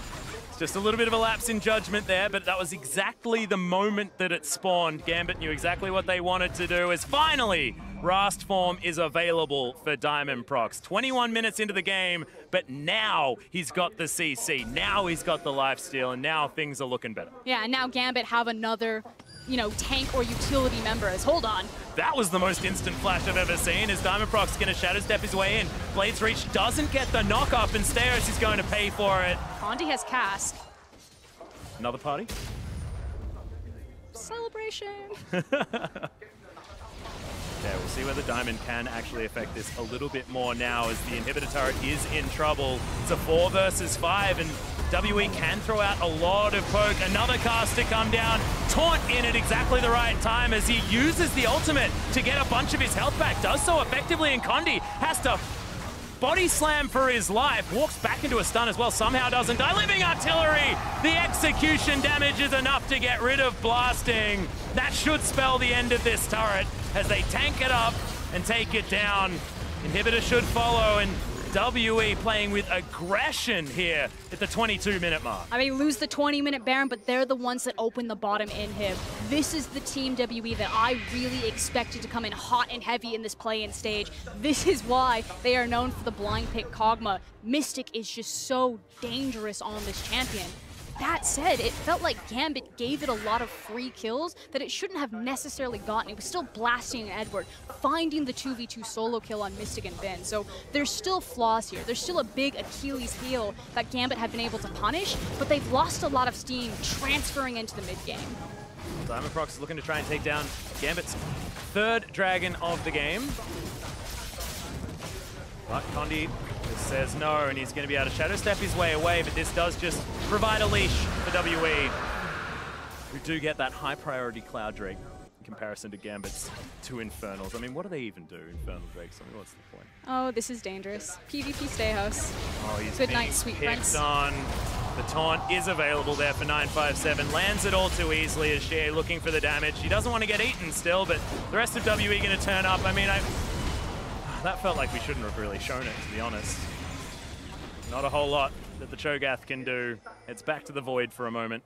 Just a little bit of a lapse in judgment there, but that was exactly the moment that it spawned. Gambit knew exactly what they wanted to do, as finally Rast form is available for Diamond Prox. 21 minutes into the game, but now he's got the CC, now he's got the lifesteal, and now things are looking better. Yeah, and now Gambit have another, you know, tank or utility member as, hold on. That was the most instant flash I've ever seen, as Diamond Prox is going to Shadow Step his way in. Blade's Reach doesn't get the knock up, and Steos is going to pay for it. Condi has Cask. Another party? Celebration. Yeah, we'll see whether Diamond can actually affect this a little bit more now, as the inhibitor turret is in trouble. It's a 4 versus 5, and WE can throw out a lot of poke. Another cast to come down. Taunt in at exactly the right time as he uses the ultimate to get a bunch of his health back. Does so effectively, and Condi has to body slam for his life. Walks back into a stun as well. Somehow doesn't die. Living Artillery! The execution damage is enough to get rid of blasting. That should spell the end of this turret as they tank it up and take it down. Inhibitor should follow, and WE playing with aggression here at the 22-minute mark. I mean, lose the 20-minute Baron, but they're the ones that open the bottom inhib. This is the Team WE that I really expected to come in hot and heavy in this play-in stage. This is why they are known for the blind pick Kog'Maw. Mystic is just so dangerous on this champion. That said, it felt like Gambit gave it a lot of free kills that it shouldn't have necessarily gotten. It was still blasting Edward, finding the 2v2 solo kill on Mystic and Ben. So there's still flaws here. There's still a big Achilles heel that Gambit have been able to punish, but they've lost a lot of steam transferring into the mid game. Diamond Prox is looking to try and take down Gambit's 3rd dragon of the game. But Condi says no, and he's going to be able to Shadow Step his way away, but this does just provide a leash for WE, who do get that high priority Cloud Drake in comparison to Gambit's 2 Infernals. I mean, what do they even do, Infernal Drakes? I mean, what's the point? Oh, this is dangerous. PvP stay house. Oh, he's Good night, sweet prince. on. The taunt is available there for 957. Lands it all too easily as Shea looking for the damage. He doesn't want to get eaten still, but the rest of WE going to turn up. I mean, that felt like we shouldn't have really shown it, to be honest. Not a whole lot that the Cho'Gath can do. It's back to the Void for a moment.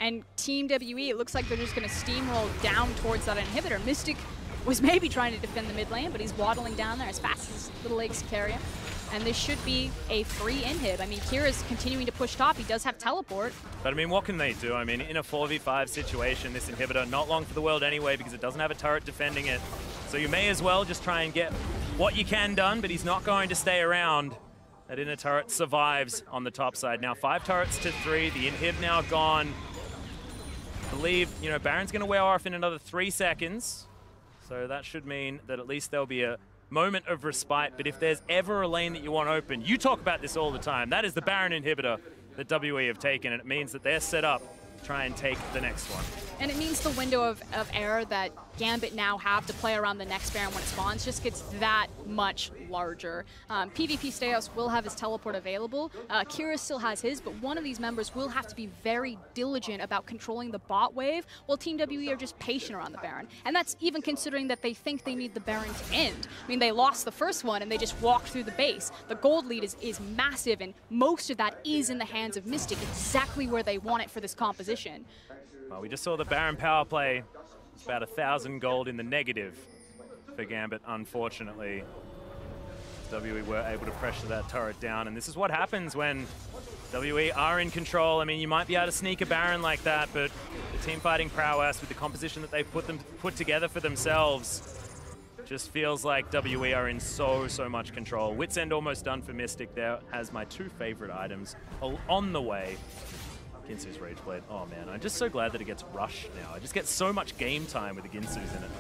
And Team WE, it looks like they're just going to steamroll down towards that inhibitor. Mystic was maybe trying to defend the mid lane, but he's waddling down there as fast as his little legs can carry him. And this should be a free inhib. I mean, Kira's continuing to push top. He does have teleport. But I mean, what can they do? I mean, in a 4v5 situation, this inhibitor, not long for the world anyway, because it doesn't have a turret defending it. So you may as well just try and get what you can done, but he's not going to stay around. That inner turret survives on the top side. Now 5 turrets to 3, the inhib now gone. I believe, you know, Baron's gonna wear off in another 3 seconds. So that should mean that at least there'll be a moment of respite. But if there's ever a lane that you want open, you talk about this all the time. That is the Baron inhibitor that WE have taken, and it means that they're set up to try and take the next one. And it means the window of error that Gambit now have to play around the next Baron when it spawns just gets that much larger. PvP Steos will have his teleport available. Kira still has his, but one of these members will have to be very diligent about controlling the bot wave, while Team WE are just patient around the Baron. And that's even considering that they think they need the Baron to end. I mean, they lost the first one and they just walked through the base. The gold lead is massive, and most of that is in the hands of Mystic, exactly where they want it for this composition. Well, we just saw the Baron power play. It's about 1,000 gold in the negative for Gambit, unfortunately. WE were able to pressure that turret down, and this is what happens when WE are in control. I mean, you might be able to sneak a Baron like that, but the team fighting prowess with the composition that they've put together for themselves just feels like WE are in so much control. Wit's End almost done for Mystic there. Has my 2 favorite items on the way. Ginsu's Rageblade. Oh man, I'm just so glad that it gets rushed now. I just get so much game time with the Ginsu's in it.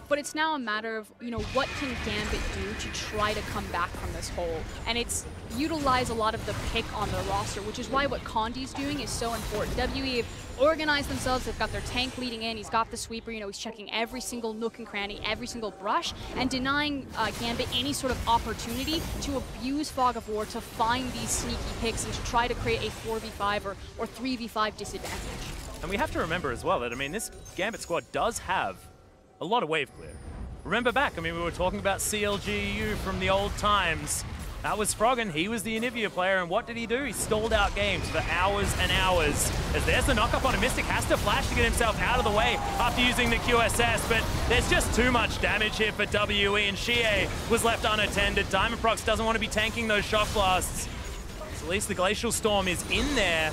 But it's now a matter of, you know, what can Gambit do to try to come back from this hole? And it's utilize a lot of the pick on their roster, which is why what Condi's doing is so important. WE have organized themselves, they've got their tank leading in, he's got the sweeper, you know, he's checking every single nook and cranny, every single brush, and denying Gambit any sort of opportunity to abuse Fog of War to find these sneaky picks and to try to create a 4v5 or 3v5 disadvantage. And we have to remember as well that, I mean, this Gambit squad does have a lot of wave clear. Remember back, I mean, we were talking about CLGU from the old times. That was Froggen. He was the Anivia player, and what did he do? He stalled out games for hours and hours. As there's the knock-up on a Mystic, has to flash to get himself out of the way after using the QSS, but there's just too much damage here for WE, and Shie was left unattended. Diamondprox doesn't want to be tanking those shock blasts. So at least the Glacial Storm is in there.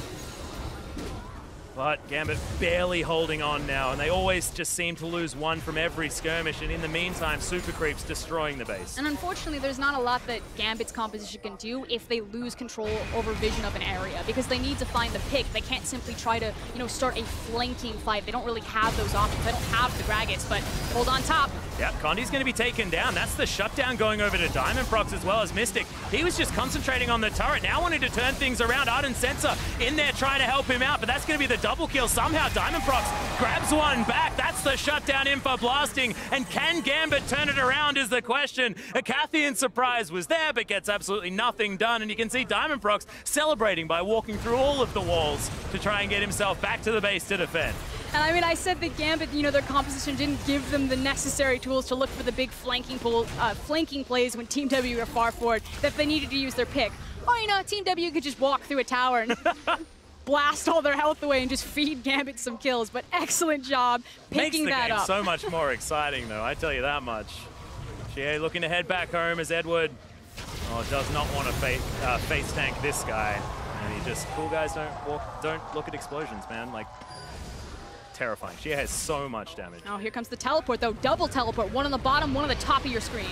But Gambit barely holding on now, and they always just seem to lose one from every skirmish, and in the meantime, Super Creep's destroying the base. And unfortunately, there's not a lot that Gambit's composition can do if they lose control over vision of an area, because they need to find the pick. They can't simply try to, you know, start a flanking fight. They don't really have those options. They don't have the Gragas, but hold on top. Yeah, Condi's going to be taken down. That's the shutdown going over to Diamondprox as well as Mystic. He was just concentrating on the turret, now wanting to turn things around. Ardent Sensor in there trying to help him out, but that's going to be the double kill. Somehow Diamondprox grabs one back. That's the shutdown in for blasting. And can Gambit turn it around is the question. A Cathian surprise was there, but gets absolutely nothing done. And you can see Diamondprox celebrating by walking through all of the walls to try and get himself back to the base to defend. And I mean, I said that Gambit, you know, their composition didn't give them the necessary tools to look for the big flanking plays when Team W are far forward, that they needed to use their pick. Or, you know, Team W could just walk through a tower and blast all their health away and just feed Gambit some kills. But excellent job picking that up. Makes the game so much more exciting, though, I tell you that much. Shie looking to head back home as Edward does not want to face tank this guy. And he just, cool guys don't look at explosions, man. Like, terrifying. She has so much damage. Oh, here comes the teleport, though. Double teleport. One on the bottom, one on the top of your screen.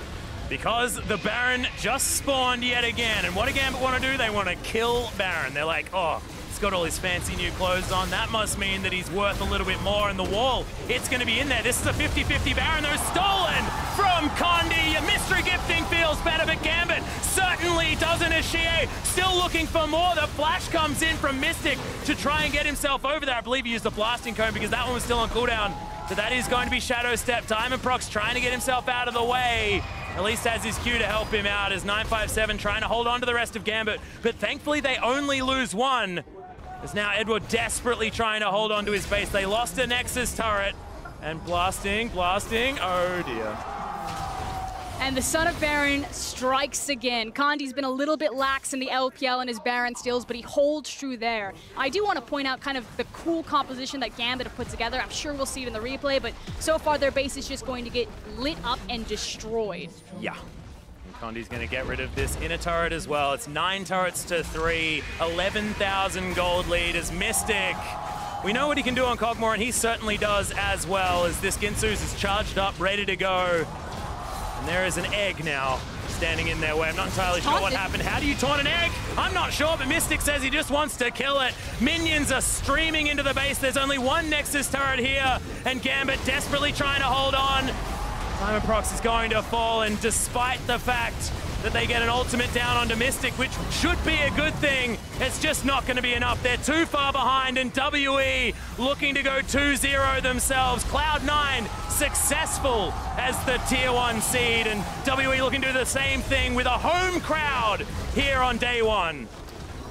Because the Baron just spawned yet again. And what do Gambit want to do? They want to kill Baron. They're like, oh, he's got all his fancy new clothes on. That must mean that he's worth a little bit more. And the wall, it's going to be in there. This is a 50-50 Baron, though. Stolen from Condi. Your mystery gifting feels better, but Gambit certainly doesn't as Shie still looking for more. The flash comes in from Mystic to try and get himself over there. I believe he used the blasting cone because that one was still on cooldown. So that is going to be Shadow Step. Diamondprox trying to get himself out of the way. At least has his Q to help him out as 957 trying to hold on to the rest of Gambit. But thankfully they only lose one. As now Edward desperately trying to hold on to his base. They lost a Nexus turret. And blasting, oh dear. And the Son of Baron strikes again. Condi's been a little bit lax in the LPL and his Baron steals, but he holds true there. I do want to point out kind of the cool composition that Gambit have put together. I'm sure we'll see it in the replay, but so far their base is just going to get lit up and destroyed. Yeah. And Condi's going to get rid of this inner turret as well. It's 9 turrets to 3, 11,000 gold lead as Mystic. We know what he can do on Kog'Maw, and he certainly does as well, as this Ginsu's is charged up, ready to go. And there is an egg now standing in their way. I'm not entirely sure what happened. How do you taunt an egg? I'm not sure, but Mystic says he just wants to kill it. Minions are streaming into the base. There's only one Nexus turret here, and Gambit desperately trying to hold on. Diamondprox is going to fall, and despite the fact that they get an ultimate down onto Mystic, which should be a good thing, it's just not going to be enough. They're too far behind, and WE looking to go 2-0 themselves. Cloud9 successful as the Tier 1 seed, and WE looking to do the same thing with a home crowd here on day one.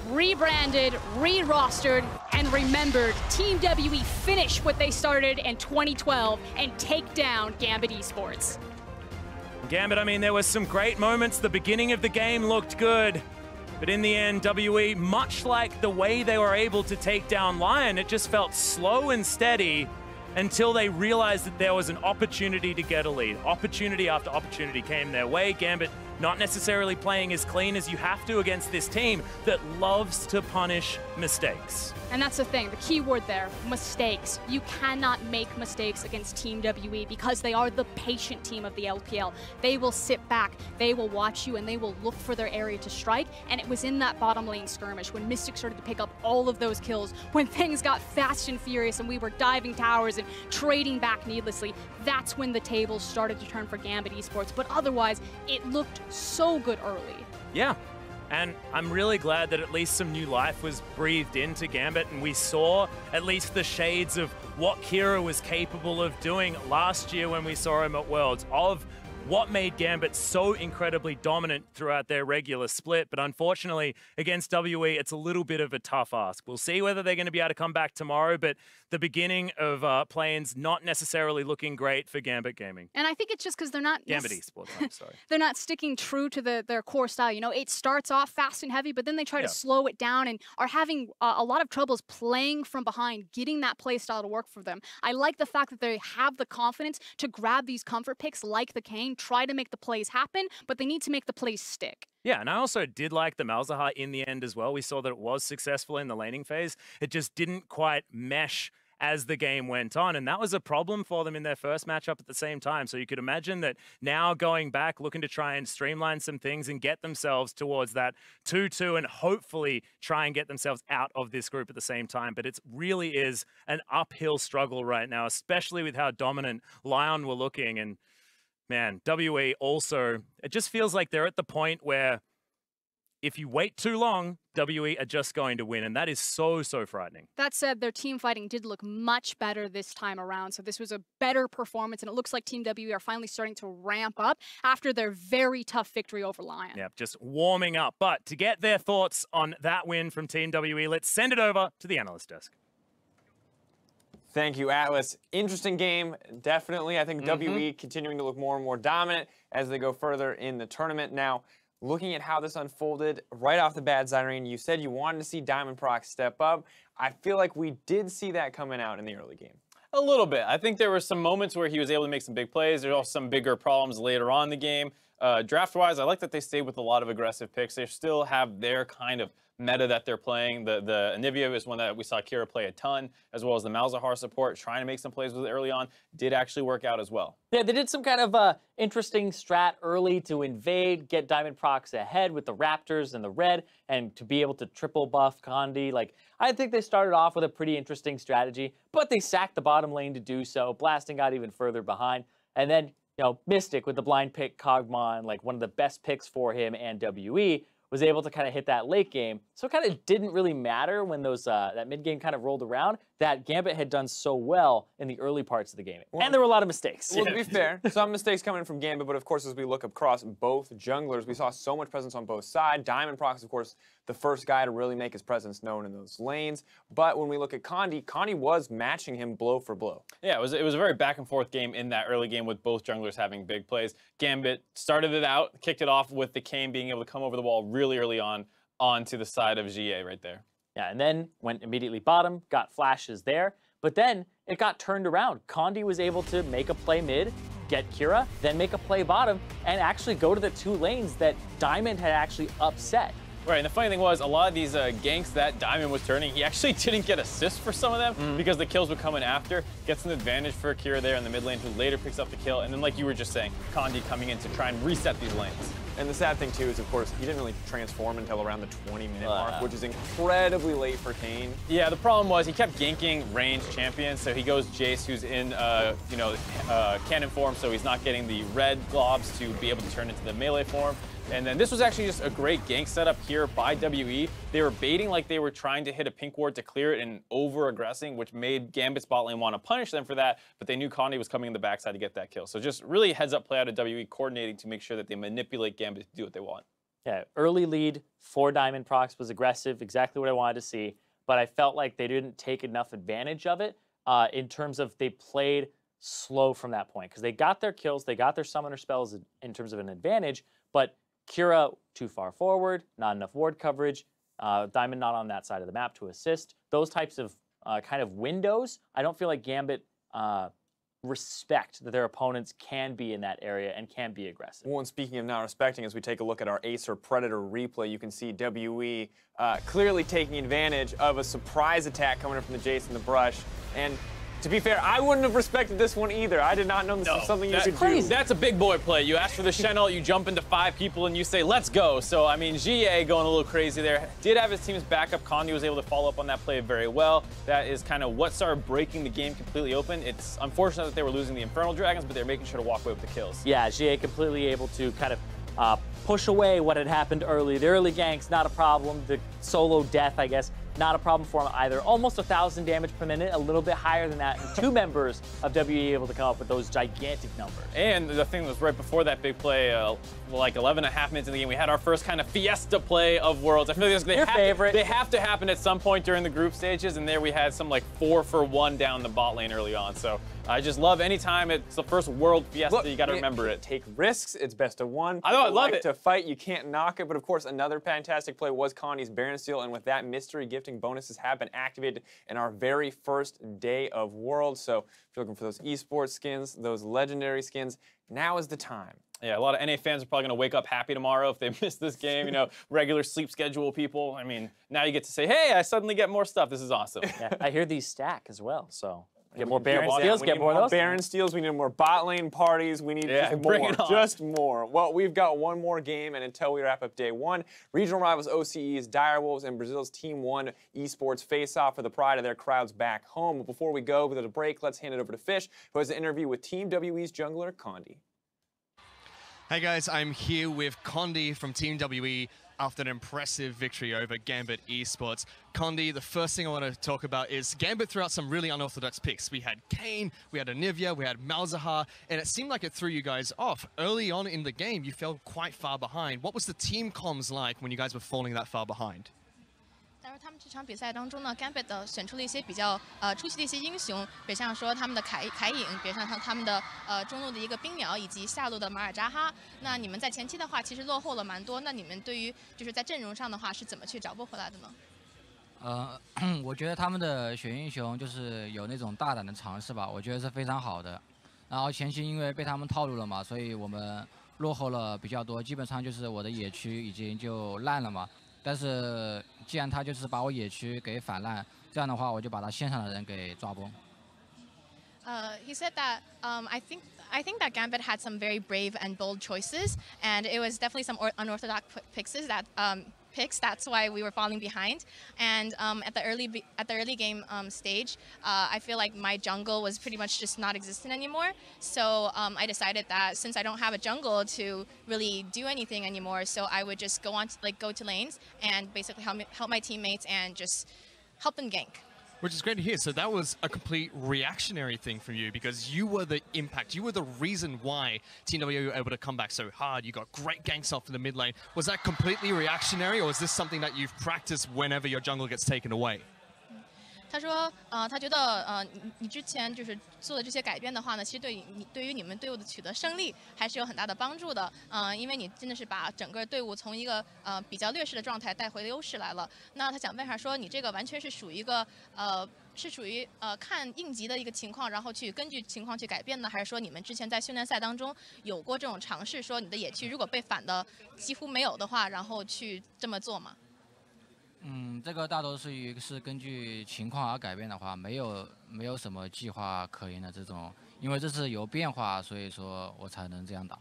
Rebranded, re-rostered, and remembered, Team WE finish what they started in 2012 and take down Gambit Esports. Gambit, I mean, there was some great moments. The beginning of the game looked good. But in the end, WE, much like the way they were able to take down Lion, it just felt slow and steady until they realized that there was an opportunity to get a lead. Opportunity after opportunity came their way. Gambit not necessarily playing as clean as you have to against this team that loves to punish mistakes. And that's the thing, the key word there, mistakes. You cannot make mistakes against Team WE because they are the patient team of the LPL. They will sit back, they will watch you, and they will look for their area to strike. And it was in that bottom lane skirmish when Mystic started to pick up all of those kills, when things got fast and furious and we were diving towers and trading back needlessly. That's when the tables started to turn for Gambit Esports. But otherwise, it looked so good early. Yeah. And I'm really glad that at least some new life was breathed into Gambit, and we saw at least the shades of what Kira was capable of doing last year when we saw him at Worlds, of what made Gambit so incredibly dominant throughout their regular split. But unfortunately, against WE, it's a little bit of a tough ask. We'll see whether they're going to be able to come back tomorrow, but the beginning of play-ins not necessarily looking great for Gambit Gaming. And I think it's just because they're not... Gambit Esports, I'm sorry. They're not sticking true to their core style. You know, it starts off fast and heavy, but then they try to slow it down and are having a lot of troubles playing from behind, getting that play style to work for them. I like the fact that they have the confidence to grab these comfort picks like the Kane, try to make the plays happen, but they need to make the plays stick. Yeah, and I also did like the Malzahar in the end as well. We saw that it was successful in the laning phase. It just didn't quite mesh as the game went on, and that was a problem for them in their first matchup at the same time. So you could imagine that now going back, looking to try and streamline some things and get themselves towards that 2-2 and hopefully try and get themselves out of this group at the same time. But it really is an uphill struggle right now, especially with how dominant Lion were looking. And man, WE also, it just feels like they're at the point where if you wait too long, WE are just going to win, and that is so, so frightening. That said, their team fighting did look much better this time around, so this was a better performance, and it looks like Team WE are finally starting to ramp up after their very tough victory over Lion. Yeah, just warming up. But to get their thoughts on that win from Team WE, let's send it over to the analyst desk. Thank you, Atlas. Interesting game, definitely. I think WE continuing to look more and more dominant as they go further in the tournament. Now, looking at how this unfolded right off the bat, Zyrene, you said you wanted to see Diamond Proc step up. I feel like we did see that coming out in the early game. A little bit. I think there were some moments where he was able to make some big plays. There's also some bigger problems later on in the game. Draft-wise, I like that they stayed with a lot of aggressive picks. They still have their kind of meta that they're playing. The Anivia is one that we saw Kira play a ton, as well as the Malzahar support, trying to make some plays with it early on. Did actually work out as well. Yeah, they did some kind of interesting strat early to invade, get Diamond Procs ahead with the Raptors and the red, and to be able to triple buff Condi. Like, I think they started off with a pretty interesting strategy, but they sacked the bottom lane to do so. Blasting got even further behind. And then, you know, Mystic with the blind pick Kog'Maw, like one of the best picks for him and WE, was able to kind of hit that late game. So it kind of didn't really matter when those that mid game kind of rolled around, that Gambit had done so well in the early parts of the game. And there were a lot of mistakes. Well, to be fair, some mistakes coming from Gambit, but of course, as we look across both junglers, we saw so much presence on both sides. Diamond Proc, of course, the first guy to really make his presence known in those lanes. But when we look at Condi, Condi was matching him blow for blow. Yeah, it was a very back and forth game in that early game with both junglers having big plays. Gambit started it out, kicked it off with the Kane being able to come over the wall really early on onto the side of GA right there. Yeah, and then went immediately bottom, got flashes there, but then it got turned around. Condi was able to make a play mid, get Kira, then make a play bottom, and actually go to the two lanes that Diamond had actually upset. Right, and the funny thing was, a lot of these ganks that Diamond was turning, he actually didn't get assists for some of them because the kills were coming after. Gets an advantage for Kira there in the mid lane, who later picks up the kill. And then, like you were just saying, Condi coming in to try and reset these lanes. And the sad thing, too, is, of course, he didn't really transform until around the 20-minute mark, which is incredibly late for Kane. Yeah, the problem was he kept ganking ranged champions, so he goes Jace, who's in, cannon form, so he's not getting the red globs to be able to turn into the melee form. And then this was actually just a great gank setup here by WE. They were baiting like they were trying to hit a pink ward to clear it and over-aggressing, which made Gambit's bot lane want to punish them for that, but they knew Condi was coming in the backside to get that kill. So just really heads-up play out of WE, coordinating to make sure that they manipulate Gambit to do what they want. Yeah, early lead for Diamond Procs was aggressive, exactly what I wanted to see, but I felt like they didn't take enough advantage of it in terms of they played slow from that point, because they got their kills, they got their summoner spells in terms of an advantage, but Kira too far forward, not enough ward coverage, Diamond not on that side of the map to assist. Those types of kind of windows, I don't feel like Gambit respect that their opponents can be in that area and can be aggressive. Well, and speaking of not respecting, as we take a look at our Acer Predator replay, you can see WE clearly taking advantage of a surprise attack coming in from the Jace in the brush. And to be fair, I wouldn't have respected this one either. I did not know this was something you could do. That's a big boy play. You ask for the Channel, you jump into 5 people, and you say, let's go. So, I mean, GA going a little crazy there. Did have his team's backup. Condi was able to follow up on that play very well. That is kind of what started breaking the game completely open. It's unfortunate that they were losing the Infernal Dragons, but they're making sure to walk away with the kills. Yeah, GA completely able to kind of push away what had happened early. The early ganks, not a problem. The solo death, I guess, not a problem for him either. Almost 1,000 damage per minute, a little bit higher than that. And 2 members of WE able to come up with those gigantic numbers. And the thing was right before that big play, like 11.5 minutes in the game, we had our first kind of fiesta play of Worlds. I feel like they have to happen at some point during the group stages, and there we had some like 4-for-1 down the bot lane early on. So I just love anytime it's the first World Fiesta, look, you got to remember it. Take risks, it's best of one. I know, I love it. To fight, you can't knock it. But of course, another fantastic play was Connie's Baron Steel, and with that, mystery gifting bonuses have been activated in our very first day of Worlds. So if you're looking for those esports skins, those legendary skins, now is the time. Yeah, a lot of NA fans are probably going to wake up happy tomorrow if they miss this game. You know, regular sleep schedule people. I mean, now you get to say, hey, I suddenly get more stuff. This is awesome. Yeah, I hear these stack as well, so get more Baron Steals, get more of those. Baron Steals, we need more bot lane parties, we need just more. Well, we've got one more game, and until we wrap up day 1, regional rivals OCE's Direwolves and Brazil's Team 1 esports face-off for the pride of their crowds back home. But before we go, with a break, let's hand it over to Fish, who has an interview with Team WE's jungler, Condi. Hey guys, I'm here with Condi from Team WE after an impressive victory over Gambit Esports. Condi, the first thing I want to talk about is Gambit threw out some really unorthodox picks. We had Kane, we had Anivia, we had Malzahar, and it seemed like it threw you guys off. Early on in the game, you fell quite far behind. What was the team comms like when you guys were falling that far behind? 但是他们这场比赛当中呢 ，Gambit 选出了一些比较出奇的一些英雄，比如像说他们的凯隐，比如像他们的中路的一个冰鸟，以及下路的马尔扎哈。那你们在前期的话，其实落后了蛮多。那你们对于就是在阵容上的话，是怎么去找补回来的呢？我觉得他们的选英雄就是有那种大胆的尝试吧，我觉得是非常好的。然后前期因为被他们套路了嘛，所以我们落后了比较多，基本上就是我的野区已经就烂了嘛。 但是既然他就是把我野区给反烂，这样的话我就把他线上的人给抓崩。He said that I think that Gambit had some very brave and bold choices, and it was definitely some unorthodox picks. That's why we were falling behind. And at the early game stage, I feel like my jungle was pretty much just not existent anymore. So I decided that since I don't have a jungle to really do anything anymore, so I would just go to lanes and basically help my teammates and just help them gank. Which is great to hear. So that was a complete reactionary thing from you because you were the impact. You were the reason why Team W were able to come back so hard. You got great ganks off in the mid lane. Was that completely reactionary, or is this something that you've practiced whenever your jungle gets taken away? 他说，他觉得，你之前就是做的这些改变的话呢，其实对于你们队伍的取得胜利还是有很大的帮助的。因为你真的是把整个队伍从一个比较劣势的状态带回了优势来了。那他想问一下说，你这个完全是属于一个看应急的一个情况，然后去根据情况去改变呢，还是说你们之前在训练赛当中有过这种尝试，说你的野区如果被反的几乎没有的话，然后去这么做吗？ 这个大多数是根据情况而改变的话，没有什么计划可言的这种，因为这是有变化，所以说我才能这样打。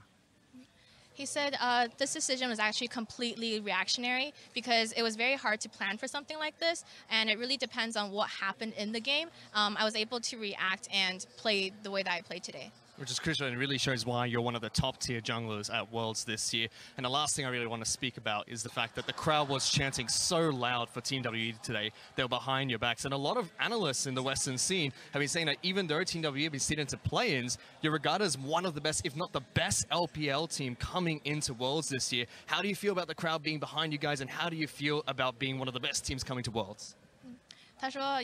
He said this decision was actually completely reactionary because it was very hard to plan for something like this, and it really depends on what happened in the game. I was able to react and play the way that I played today. Which is crucial and really shows why you're one of the top tier junglers at Worlds this year. And the last thing I really want to speak about is the fact that the crowd was chanting so loud for Team WE today. They were behind your backs. And a lot of analysts in the Western scene have been saying that even though Team WE have been seen into play-ins, you're regarded as one of the best, if not the best LPL team coming into Worlds this year. How do you feel about the crowd being behind you guys, and how do you feel about being one of the best teams coming to Worlds? 他说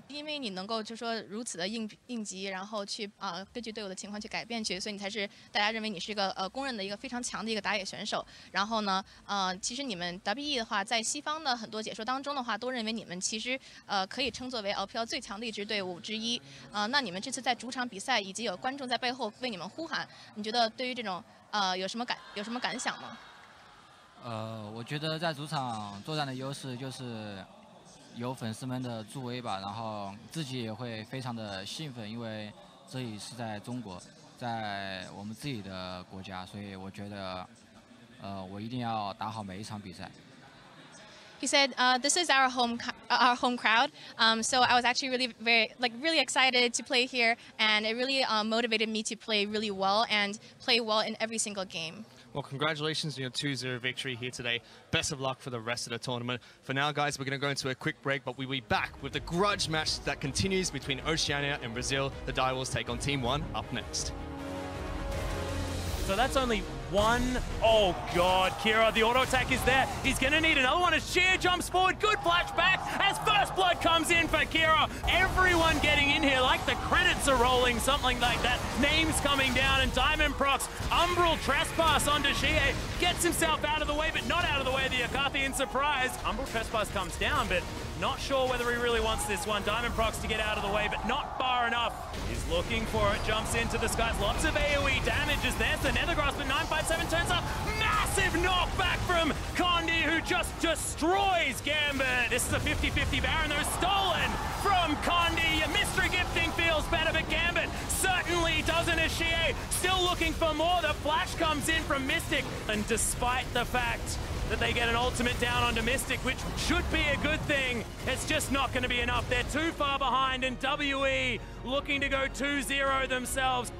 因为你能够就说如此的应急，然后去根据队伍的情况去改变去，所以你才是大家认为你是一个公认的一个非常强的一个打野选手。然后呢，其实你们 WE 的话，在西方的很多解说当中的话，都认为你们其实可以称作为 LPL 最强的一支队伍之一。那你们这次在主场比赛，以及有观众在背后为你们呼喊，你觉得对于这种有什么感想吗？我觉得在主场作战的优势就是 有粉丝们的助威吧，然后自己也会非常的兴奋，因为这里是在中国，在我们自己的国家，所以我觉得，我一定要打好每一场比赛。 He said, "This is our home crowd, so I was actually really excited to play here, and it really motivated me to play really well and play well in every single game." Well, congratulations on your 2-0 victory here today. Best of luck for the rest of the tournament. For now, guys, we're going to go into a quick break, but we'll be back with the grudge match that continues between Oceania and Brazil. The Direwolves take on Team 1 up next. So that's only one. Oh, God. Kira, the auto attack is there. He's going to need another one as Sheer jumps forward. Good flashback as First Blood comes in for Kira. Everyone getting in here like the credits are rolling, something like that. Names coming down, and Diamond procs Umbral Trespass onto Shie. Gets himself out of the way, but not out of the way of the Akathian surprise. Umbral Trespass comes down, but not sure whether he really wants this one. Diamond procs to get out of the way, but not far enough. He's looking for it, jumps into the skies. Lots of AoE damage as there's the Nether Grasp, but 957 turns up. Massive knockback from Condi, who just destroys Gambit. This is a 50-50 Baron, though, stolen from Condi. Your mystery gifting feels better, but Gambit certainly doesn't as Shie. Still looking for more. The flash comes in from Mystic, and despite the fact that they get an ultimate down onto Mystic, which should be a good thing, it's just not going to be enough. They're too far behind, and WE looking to go 2-0 themselves.